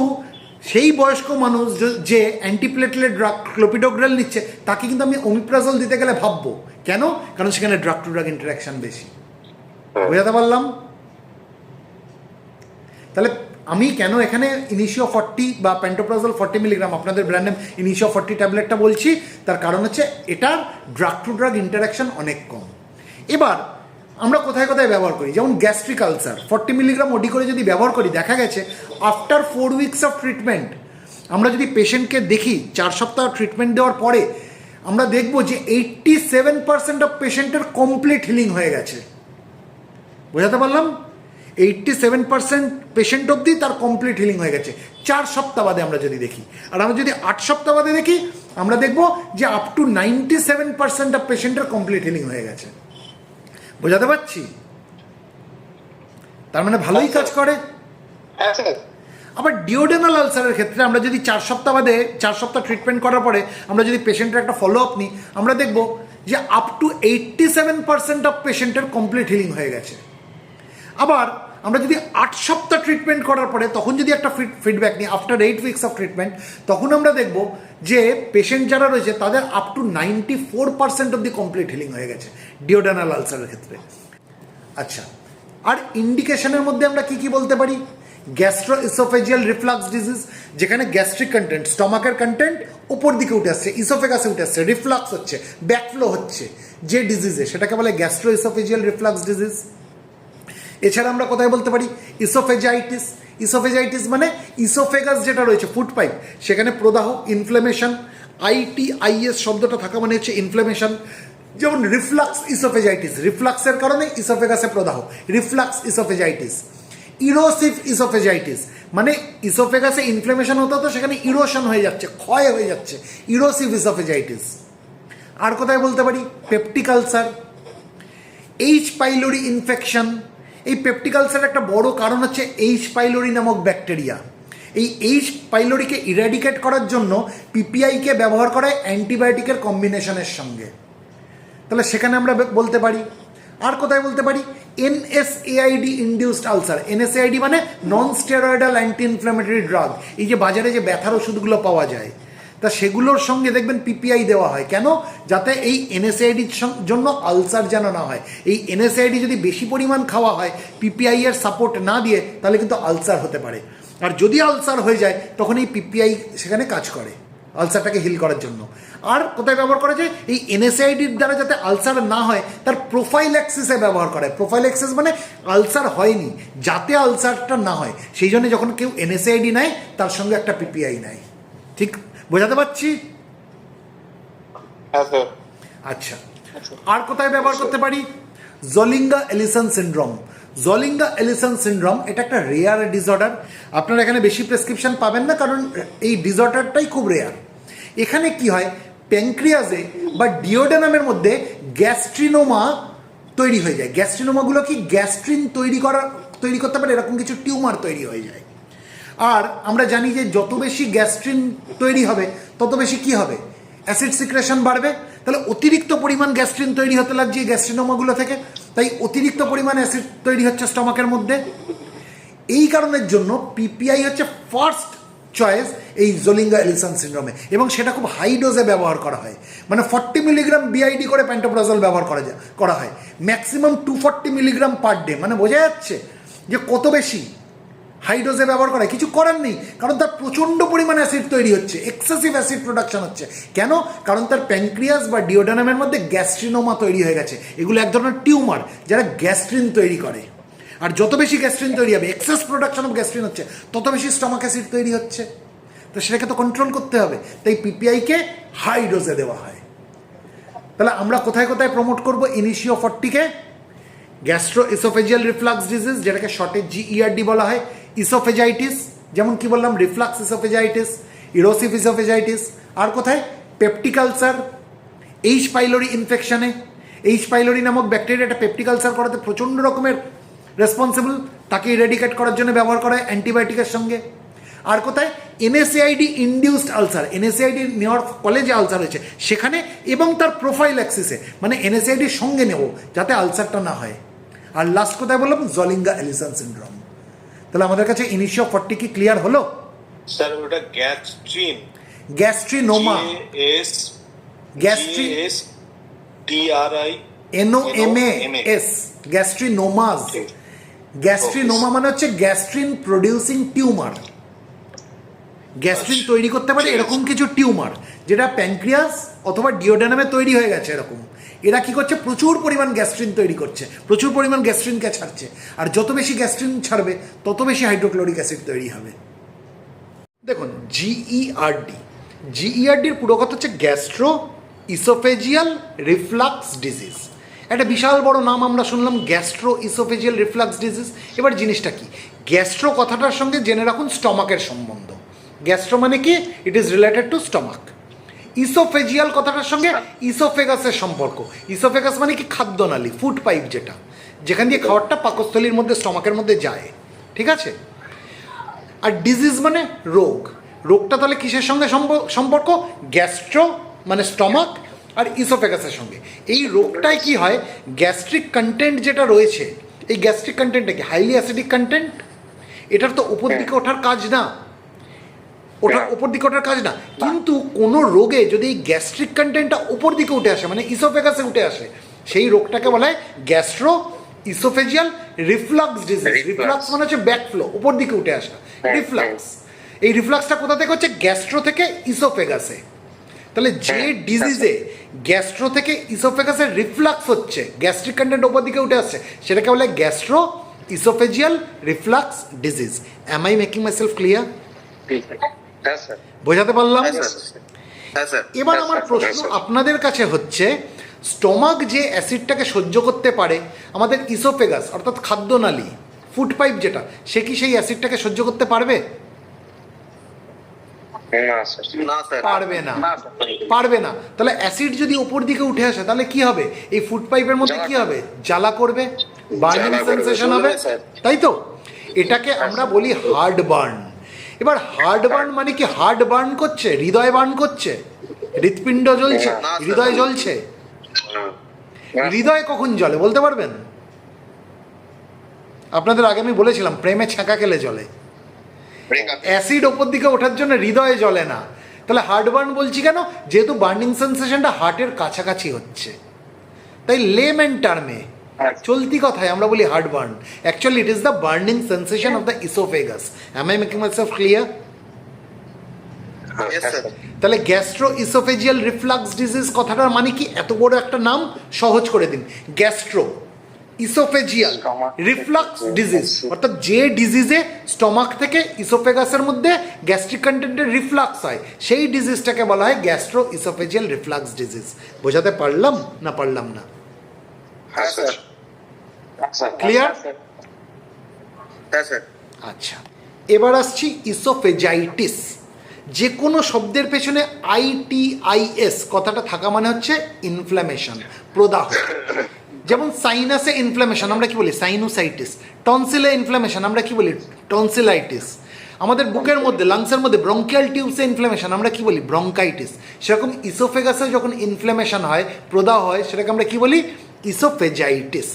সেই বয়স্ক মানুষ যে অ্যান্টিপ্লেটলেট ড্রাগ ক্লোপিডোগ্রেল নিচ্ছে, তাকে কিন্তু আমি ওমিপ্রাজল দিতে গেলে ভাববো। কেন? কারণ সেখানে ড্রাগ টু ড্রাগ ইন্টারাকশন বেশি। বোঝাতে পারলাম? তাহলে আমি কেন এখানে ইনিশিও 40 বা প্যান্টোপ্রাজল 40 মিলিগ্রাম, আপনাদের ব্র্যান্ড নেম ইনিশিও 40 ট্যাবলেটটা বলছি, তার কারণ হচ্ছে এটার ড্রাগ টু ড্রাগ ইন্টারাকশন অনেক কম। এবার আমরা কোথায় কোথায় ব্যবহার করি, যেমন গ্যাস্ট্রিক আলসার 40 মিলিগ্রাম ওডি করে যদি ব্যবহার করি, দেখা গেছে আফটার 4 উইকস অফ ট্রিটমেন্ট আমরা যদি পেশেন্টকে দেখি 4 সপ্তাহ ট্রিটমেন্ট দেওয়ার পরে, আমরা দেখব যে 87% অফ পেশেন্টের কমপ্লিট হিলিং হয়ে গেছে। বোঝাতে পারলাম? 87% পেশেন্ট অবধি তার কমপ্লিট হিলিং হয়ে গেছে 4 সপ্তাহ বাদে আমরা যদি দেখি। আর আমরা যদি 8 সপ্তাহ বাদে দেখি, আমরা দেখব যে আপ টু 97% অফ পেশেন্টের কমপ্লিট হিলিং হয়ে গেছে। বোঝাতে পারছি? তার মানে ভালোই কাজ করে। হ্যাঁ স্যার। আবার ডিওডেনাল আলসারের ক্ষেত্রে আমরা যদি 4 সপ্তাহ বাদে, 4 সপ্তাহ ট্রিটমেন্ট করার পরে আমরা যদি পেশেন্টের একটা ফলো আপ নিই, আমরা দেখব যে আপ টু 87% অফ পেশেন্টের কমপ্লিট হিলিং হয়ে গেছে। আবার আমরা যদি 8 সপ্তাহ ট্রিটমেন্ট করার পরে তখন যদি একটা ফিডব্যাক নিই আফটার 8 উইকস অফ ট্রিটমেন্ট, তখন আমরা দেখব যে পেশেন্ট যারা রয়েছে তাদের up to 94% of the complete healing হয়ে গেছে ডিওডেনাল আলসারের ক্ষেত্রে। আচ্ছা, আর ইন্ডিকেশনের মধ্যে আমরা কি কি বলতে পারি? গ্যাস্ট্রো ইসোফেজিয়াল রিফ্লাক্স ডিজিজ, যেখানে গ্যাস্ট্রিক কন্টেন্ট, স্টমাকের কন্টেন্ট উপর দিকে উঠে আসছে, ইসোফেগাসে উঠে আসছে, রিফ্লাক্স হচ্ছে, ব্যাকফ্লো হচ্ছে যে ডিজিজে, সেটাকে বলে গ্যাস্ট্রো ইসোফেজিয়াল রিফ্লাক্স ডিজিজ। এছাড়া আমরা কোথায় বলতে পারি? ইসোফেজাইটিস। ইসোফেজাইটিস মানে ইসোফেগাস যেটা রয়েছে, ফুড পাইপ, সেখানে প্রদাহ, ইনফ্লেমেশন, ITIS শব্দটা থাকা মানে হচ্ছে ইনফ্লেমেশন। যেমন রিফ্লাক্স ইসোফেজাইটিস, রিফ্লাক্সের কারণে ইসোফেগাসে প্রদাহ, রিফ্লাক্স ইসোফেজাইটিস। ইরোসিভ ইসোফেজাইটিস মানে ইসোফেগাসে ইনফ্লেমেশন হতে হতো সেখানে ইরোশন হয়ে যাচ্ছে, ক্ষয় হয়ে যাচ্ছে, ইরোসিভ ইসোফেজাইটিস। আর কোথায় বলতে পারি? Peptic ulcer, H. Pylori infection. এই পেপটিক আলসারের একটা বড় কারণ হচ্ছে H. পাইলোরি নামক ব্যাকটেরিয়া। এই H. পাইলোরিকে ইরাডিকেট করার জন্য PPI-কে ব্যবহার করা হয় অ্যান্টিবায়োটিকের কম্বিনেশনের সঙ্গে। তাহলে সেখানে আমরা বলতে পারি। আর কোথায় বলতে পারি? NSAID induced ulcer. NSAID মানে non steroidal anti inflammatory drug. এই যে বাজারে যে ব্যথার ওষুধগুলো পাওয়া যায়, তা সেগুলোর সঙ্গে দেখবেন PPI দেওয়া হয়। কেন? যাতে এই NSAIDর জন্য আলসার যেন না হয়। এই NSAID যদি বেশি পরিমাণ খাওয়া হয়, PPI এর সাপোর্ট না দিয়ে, তাহলে কিন্তু আলসার হতে পারে। আর যদি আলসার হয়ে যায়, তখন এই PPI সেখানে কাজ করে আলসারটাকে হিল করার জন্য। আর কোথায় ব্যবহার করা যায়? এই NSAIDর দ্বারা যাতে আলসার না হয়, তার প্রোফাইল্যাক্সিসে ব্যবহার করে। প্রোফাইল্যাক্সিস মানে আলসার হয়নি, যাতে আলসারটা না হয়, সেই জন্য যখন কেউ NSAID নেয়, তার সঙ্গে একটা PPI নেয়। ঠিক বোঝাতে পারছি? হ্যাঁ স্যার। আচ্ছা, আর কোথায় ব্যবহার করতে পারি? জলিঙ্গা এলিসন সিনড্রোম। জলিঙ্গা এলিসন সিনড্রোম এটা একটা রেয়ার ডিসঅর্ডার। আপনারা এখানে বেশি প্রেসক্রিপশন পাবেন না, কারণ এই ডিসঅর্ডারটাই খুব রেয়ার। এখানে কি হয়? প্যানক্রিয়াসে বা ডিওডেনামের মধ্যে গ্যাস্ট্রিনোমা তৈরি হয়ে যায়। গ্যাস্ট্রিনোমাগুলো কি গ্যাস্ট্রিন তৈরি করতে পারে, এরকম কিছু টিউমার তৈরি হয়ে যায়। আর আমরা জানি যে যত বেশি গ্যাস্ট্রিন তৈরি হবে, তত বেশি কি হবে? অ্যাসিড সিক্রেশন বাড়বে। তাহলে অতিরিক্ত পরিমাণ গ্যাস্ট্রিন তৈরি হতে লাগছে এই গ্যাস্ট্রিনোমাগুলো থেকে, তাই অতিরিক্ত পরিমাণ অ্যাসিড তৈরি হচ্ছে স্টমাকের মধ্যে। এই কারণের জন্য PPI হচ্ছে ফার্স্ট চয়েস এই জলিঙ্গা এলিসন সিনড্রোমে, এবং সেটা খুব হাই ডোজে ব্যবহার করা হয়। মানে 40 মিলিগ্রাম BID করে প্যান্টোপ্রাজল ব্যবহার করা হয়, ম্যাক্সিমাম 240 মিলিগ্রাম পার ডে। মানে বোঝা যাচ্ছে যে কত বেশি হাই ডোজে ব্যবহার করা। কিছু করার নেই, কারণ তার প্রচণ্ড পরিমাণ অ্যাসিড তৈরি হচ্ছে, এক্সেসিভ অ্যাসিড প্রোডাকশন হচ্ছে। কেন? কারণ তার প্যানক্রিয়াস বা ডিওডেনামের মধ্যে গ্যাস্ট্রিনোমা তৈরি হয়ে গেছে। এগুলো এক ধরনের টিউমার যারা গ্যাস্ট্রিন তৈরি করে। আর যত বেশি গ্যাস্ট্রিন তৈরি হবে, এক্সেস প্রোডাকশন অফ গ্যাস্ট্রিন হচ্ছে, তত বেশি স্টমাক অ্যাসিড তৈরি হচ্ছে। তো সেটাকে তো কন্ট্রোল করতে হবে, তাই PPI-কে হাই ডোজে দেওয়া হয়। তাহলে আমরা কোথায় কোথায় প্রমোট করবো ইনিশিও 40-কে? গ্যাস্ট্রো ইসোফেজিয়াল রিফ্লাক্স ডিজিজ, যেটাকে শর্টে GERD বলা হয়। ইসোফেজাইটিস, যেমন কি বললাম, রিফ্লাক্স ইসোফেজাইটিস, ইরোসিভ ইসোফেজাইটিস। আর কোথায়? Peptic ulcer. H. পাইলোরি ইনফেকশনে H. পাইলোরি নামক ব্যাকটেরিয়াটা পেপটিক আলসার করাতে প্রচণ্ড রকমের রেসপন্সিবল, তাকে ইরেডিকেট করার জন্য ব্যবহার করা হয় অ্যান্টিবায়োটিকের সঙ্গে। আর কোথায়? NSAID induced ulcer. NSAID নেওয়ার ফলে যে আলসার হয়েছে সেখানে, এবং তার প্রোফাইল্যাক্সিসে, মানে NSAID সঙ্গে নেব যাতে আলসারটা না হয়। আর লাস্ট কোথায় বললাম, জলিঙ্গা এলিসন সিনড্রোম। তাহলে আমাদের কাছে ইনিশিও 40 কি ক্লিয়ার হলো? স্যার ওটা গ্যাস্ট্রিন, গ্যাস্ট্রিনোমা, GAS গ্যাস্ট্রি DRI NOMAS, গ্যাস্ট্রিনোমাস। গ্যাস্ট্রিনোমা মানে হচ্ছে গ্যাস্ট্রিন প্রডিউসিং টিউমার। গ্যাস্ট্রিন তৈরি করতে পারে এরকম কিছু টিউমার, যেটা প্যানক্রিয়াস অথবা ডিওডেনামে তৈরি হয়ে গেছে এরকম। এরা কি করছে, প্রচুর পরিমাণ গ্যাস্ট্রিন তৈরি করছে, প্রচুর পরিমাণ গ্যাস্ট্রিনকে ছাড়ছে। আর যত বেশি গ্যাস্ট্রিন ছাড়বে তত বেশি হাইড্রোক্লোরিক অ্যাসিড তৈরি হবে। দেখুন, জিইআরডির পুরো কথা হচ্ছে গ্যাস্ট্রো ইসোফেজিয়াল রিফ্লাক্স ডিজিজ। একটা বিশাল বড় নাম আমরা শুনলাম, গ্যাস্ট্রো ইসোফেজিয়াল রিফ্লাক্স ডিজিজ। এবার জিনিসটা কি, গ্যাস্ট্রো কথাটার সঙ্গে জেনে রাখুন স্টমাকের সম্বন্ধ। গ্যাস্ট্রো মানে কি, it is related to stomach. Oesophageal কথাটার সঙ্গে ইসোফেগাসের সম্পর্ক। ইসোফেগাস মানে কি, খাদ্যনালী, ফুড পাইপ, যেটা যেখান দিয়ে খাবারটা পাকস্থলীর মধ্যে স্টমাকের মধ্যে যায়, ঠিক আছে। আর ডিজিজ মানে রোগ। রোগটা তাহলে কিসের সঙ্গে সম্পর্ক, গ্যাস্ট্রো মানে স্টমাক আর ইসোফেগাসের সঙ্গে। এই রোগটায় কি হয়, গ্যাস্ট্রিক কন্টেন্ট যেটা রয়েছে, এই গ্যাস্ট্রিক কন্টেন্টটা কি হাইলি অ্যাসিডিক কন্টেন্ট। এটার তো উপর দিকে ওঠার কাজ না, উপর দিকে ওঠার কাজ না। কিন্তু কোনো রোগে যদি এই গ্যাস্ট্রিক কন্টেন্টটা উপর দিকে উঠে আসে, মানে ইসোফেগাসে উঠে আসে, সেই রোগটাকে বলা হয় gastro oesophageal reflux disease. Reflux মানে হচ্ছে ব্যাকফ্লো, উপর দিকে উঠে আসা, রিফ্লাক্স। এই রিফ্লাক্সটা কোথা থেকে হচ্ছে, গ্যাস্ট্রো থেকে ইসোফেগাসে। তাহলে যে ডিজিজে গ্যাস্ট্রো থেকে ইসোফেগাসে রিফ্লাক্স হচ্ছে, গ্যাস্ট্রিক কন্টেন্ট উপর দিকে উঠে আসছে, সেটাকে বলে gastro oesophageal reflux disease. Am I making my self clear? হ্যাঁ স্যার। বোঝাতে পারলাম? হ্যাঁ স্যার। এবার আমার প্রশ্ন আপনাদের কাছে হচ্ছে, স্টমাক যে অ্যাসিডটাকে সহ্য করতে পারে, আমাদের ইসোফেগাস অর্থাৎ খাদ্যনালী, ফুড পাইপ যেটা, সে কি সেই অ্যাসিডটাকে সহ্য করতে পারবে? না স্যার। না স্যার। পারবে না, পারবে না। তাহলে অ্যাসিড যদি উপর দিকে উঠে আসে, তাহলে কি হবে, এই ফুড পাইপের মধ্যে কি হবে, জ্বালা করবে, বার্নিং সেন্সেশন হবে, তাই তো? এটাকে আমরা বলি হার্ড বার্ন। এবার হার্ড বার্ন মানে কি, হার্ড বার্ন করছে, হৃদয় বার্ন করছে, হৃৎপিণ্ড জ্বলছে, হৃদয় জ্বলছে। হৃদয় কখন জ্বলে বলতে পারবেন? আপনাদের আগে আমি বলেছিলাম, প্রেমে ছ্যাঁকা খেলে জ্বলে। অ্যাসিড ওপর দিকে ওঠার জন্য হৃদয়ে জ্বলে না। তাহলে হার্ট বার্ন বলছি কেন, যেহেতু বার্নিং সেন্সেশনটা হার্টের কাছাকাছি হচ্ছে। তাই লেম্যান টার্মে, চলতি কথায় আমরা বলি heart burn. Actually it is the burning sensation of the oesophagus. Am I making my self clear? তাহলে গ্যাস্ট্রো ইসোফেজিয়াল রিফ্লাক্স ডিজিজ কথাটার মানে কি, এত বড় একটা নাম সহজ করে দিন, গ্যাস্ট্রো ইসোফেজিয়াল রিফ্লাক্স ডিজিজ। অর্থাৎ যে ডিজিজে স্টমাক থেকে ইসোফেগাসের মধ্যে গ্যাস্ট্রিক কন্টেন্টের রিফ্লাক্স হয়, সেই ডিজিজটাকে বলা হয় গ্যাস্ট্রো ইসোফেজিয়াল রিফ্লাক্স ডিজিজ। বোঝাতে পারলাম না পারলাম না? হ্যাঁ স্যার। ক্লিয়ার? হ্যাঁ স্যার। আচ্ছা, এবার আসছি ইসোফেজাইটিস। যে কোনো শব্দের পেছনে ITIS কথাটা থাকা মানে হচ্ছে ইনফ্ল্যামেশন, প্রদাহ। যেমন সাইনাসে ইনফ্ল্যামেশন আমরা কি বলি, সাইনোসাইটিস। টনসিলে ইনফ্ল্যামেশন আমরা কি বলি, টনসিলাইটিস। আমাদের বুকের মধ্যে, লাংসের মধ্যে ব্রঙ্কিয়াল টিউবসে ইনফ্ল্যামেশন আমরা কি বলি, ব্রঙ্কাইটিস। সেরকম ইসোফেগাসে যখন ইনফ্ল্যামেশন হয়, প্রদাহ হয়, সেটাকে আমরা কি বলি, ইসোফেজাইটিস।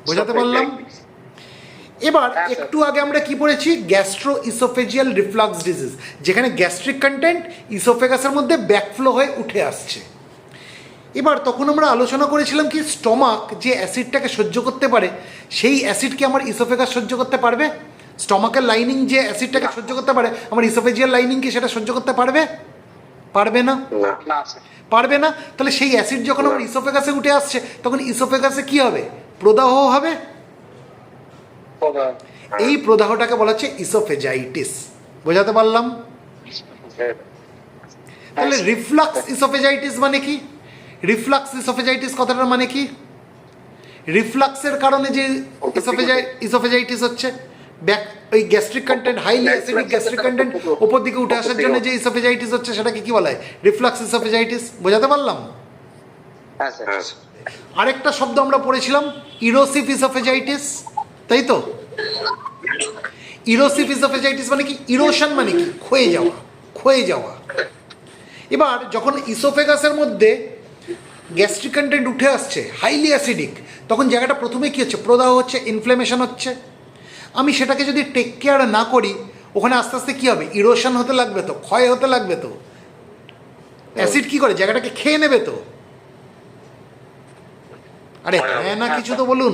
বোঝাতে পারলাম? এবার একটু আগে আমরা কি পড়েছি, গ্যাস্ট্রো ইসোফেজিয়াল রিফ্লাক্স ডিজিজ, যেখানে গ্যাস্ট্রিক কন্টেন্ট ইসোফেগাসের মধ্যে ব্যাকফ্লো হয়ে উঠে আসছে। এবার তখন আমরা আলোচনা করেছিলাম কি, স্টমাক যে অ্যাসিডটাকে সহ্য করতে পারে, সেই অ্যাসিড কি আমার ইসোফেগাস সহ্য করতে পারবে? স্টমাকের লাইনিং যে অ্যাসিডটাকে সহ্য করতে পারে, আমার ইসোফেজিয়াল লাইনিং কি সেটা সহ্য করতে পারবে? পারবে না, পারবে না। তাহলে সেই অ্যাসিড যখন আমার ইসোফেগাসে উঠে আসছে, তখন ইসোফেগাসে কি হবে, প্রদাহ হবে। এই প্রদাহটাকে বলা হচ্ছে ইসোফেজাইটিস। বোঝাতে পারলাম? তাহলে রিফ্লাক্স ইসোফেজাইটিস মানে কি, রিফ্লাক্স ইসোফেজাইটিস কথাটার মানে কি, রিফ্লাক্সের কারণে যে ইসোফেজাইটিস হচ্ছে, ওই gastric content, highly acidic gastric content ওপর দিকে উঠে আসার জন্য যে ইসোফেজাইটিস হচ্ছে, সেটাকে কি বলা হয়, রিফ্লাক্স ইসোফেজাইটিস। বোঝাতে পারলাম? আরেকটা শব্দ আমরা পড়েছিলাম, ইরোসিভ ইসোফেজাইটিস, তাই তো? ইরোসিভ ইসোফেজাইটিস মানে কি, ইরোশন মানে কি, ক্ষয়ে যাওয়া, ক্ষয়ে যাওয়া। এবার যখন ইসোফেগাসের মধ্যে গ্যাস্ট্রিক কন্টেন্ট উঠে আসছে, হাইলি অ্যাসিডিক, তখন জায়গাটা প্রথমে কী হচ্ছে, প্রদাহ হচ্ছে, ইনফ্লেমেশন হচ্ছে। আমি সেটাকে যদি টেক কেয়ার না করি, ওখানে আস্তে আস্তে কী হবে, ইরোশন হতে লাগবে, তো ক্ষয় হতে লাগবে, তো অ্যাসিড কী করে জায়গাটাকে খেয়ে নেবে তো। আরে হ্যাঁ না কিছু তো বলুন।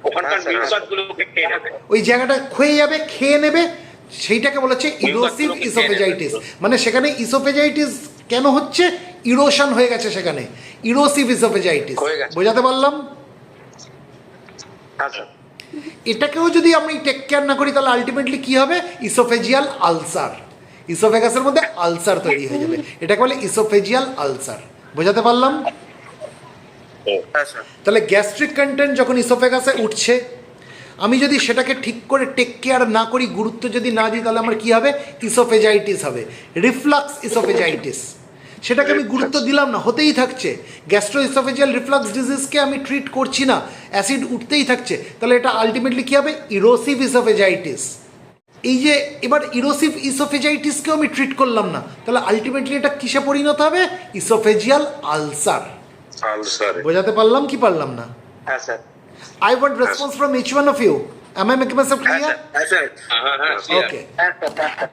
ওখানকার নিউট্রাসগুলোকে খেয়ে নেবে। ওই জায়গাটা ক্ষয়ে যাবে, খেয়ে নেবে, সেইটাকে বলা হচ্ছে ইরোসিভ ইসোফেজাইটিস। মানে সেখানে ইসোফেজাইটিস কেন হচ্ছে, ইরোশন হয়ে গেছে সেখানে, ইরোসিভ ইসোফেজাইটিস। হয়ে গেছে। বোঝাতে পারলাম? হ্যাঁ স্যার। এটাকেও যদি আমি টেক কেয়ার না করি, তাহলে আলটিমেটলি কী হবে, ইসোফেজিয়াল আলসার, ইসোফেগাসের মধ্যে আলসার তৈরি হয়ে যাবে। এটাকে বলে ইসোফেজিয়াল আলসার। বোঝাতে পারলাম? হ্যাঁ স্যার। তাহলে গ্যাস্ট্রিক কন্টেন্ট যখন ইসোফেগাসে উঠছে, আমি যদি সেটাকে ঠিক করে টেক কেয়ার না করি, গুরুত্ব যদি না দিই, তাহলে আমার কী হবে, ইসোফেজাইটিস হবে, রিফ্লাক্স ইসোফেজাইটিস। সেটাকে আমি গুরুত্ব দিলাম না, হতেই থাকছে। গ্যাস্ট্রো ইসোফেজিয়াল রিফ্লাক্স ডিজিজকে আমি ট্রিট করছি না, অ্যাসিড উঠতেই থাকছে, তাহলে এটা আলটিমেটলি কী হবে, ইরোসিভ ইসোফেজাইটিস। এই যে এবার ইরোসিভ ইসোফেজাইটিসকেও আমি ট্রিট করলাম না, তাহলে আলটিমেটলি এটা কিসে পরিণত হবে, ইসোফেজিয়াল আলসার। আলসার। বোঝাতে পারলাম কি পারলাম না? হ্যাঁ sir. I want response from each one of you. Am I making myself হ্যাঁ clear? স্যার। হ্যাঁ স্যার। Okay. হ্যাঁ স্যার।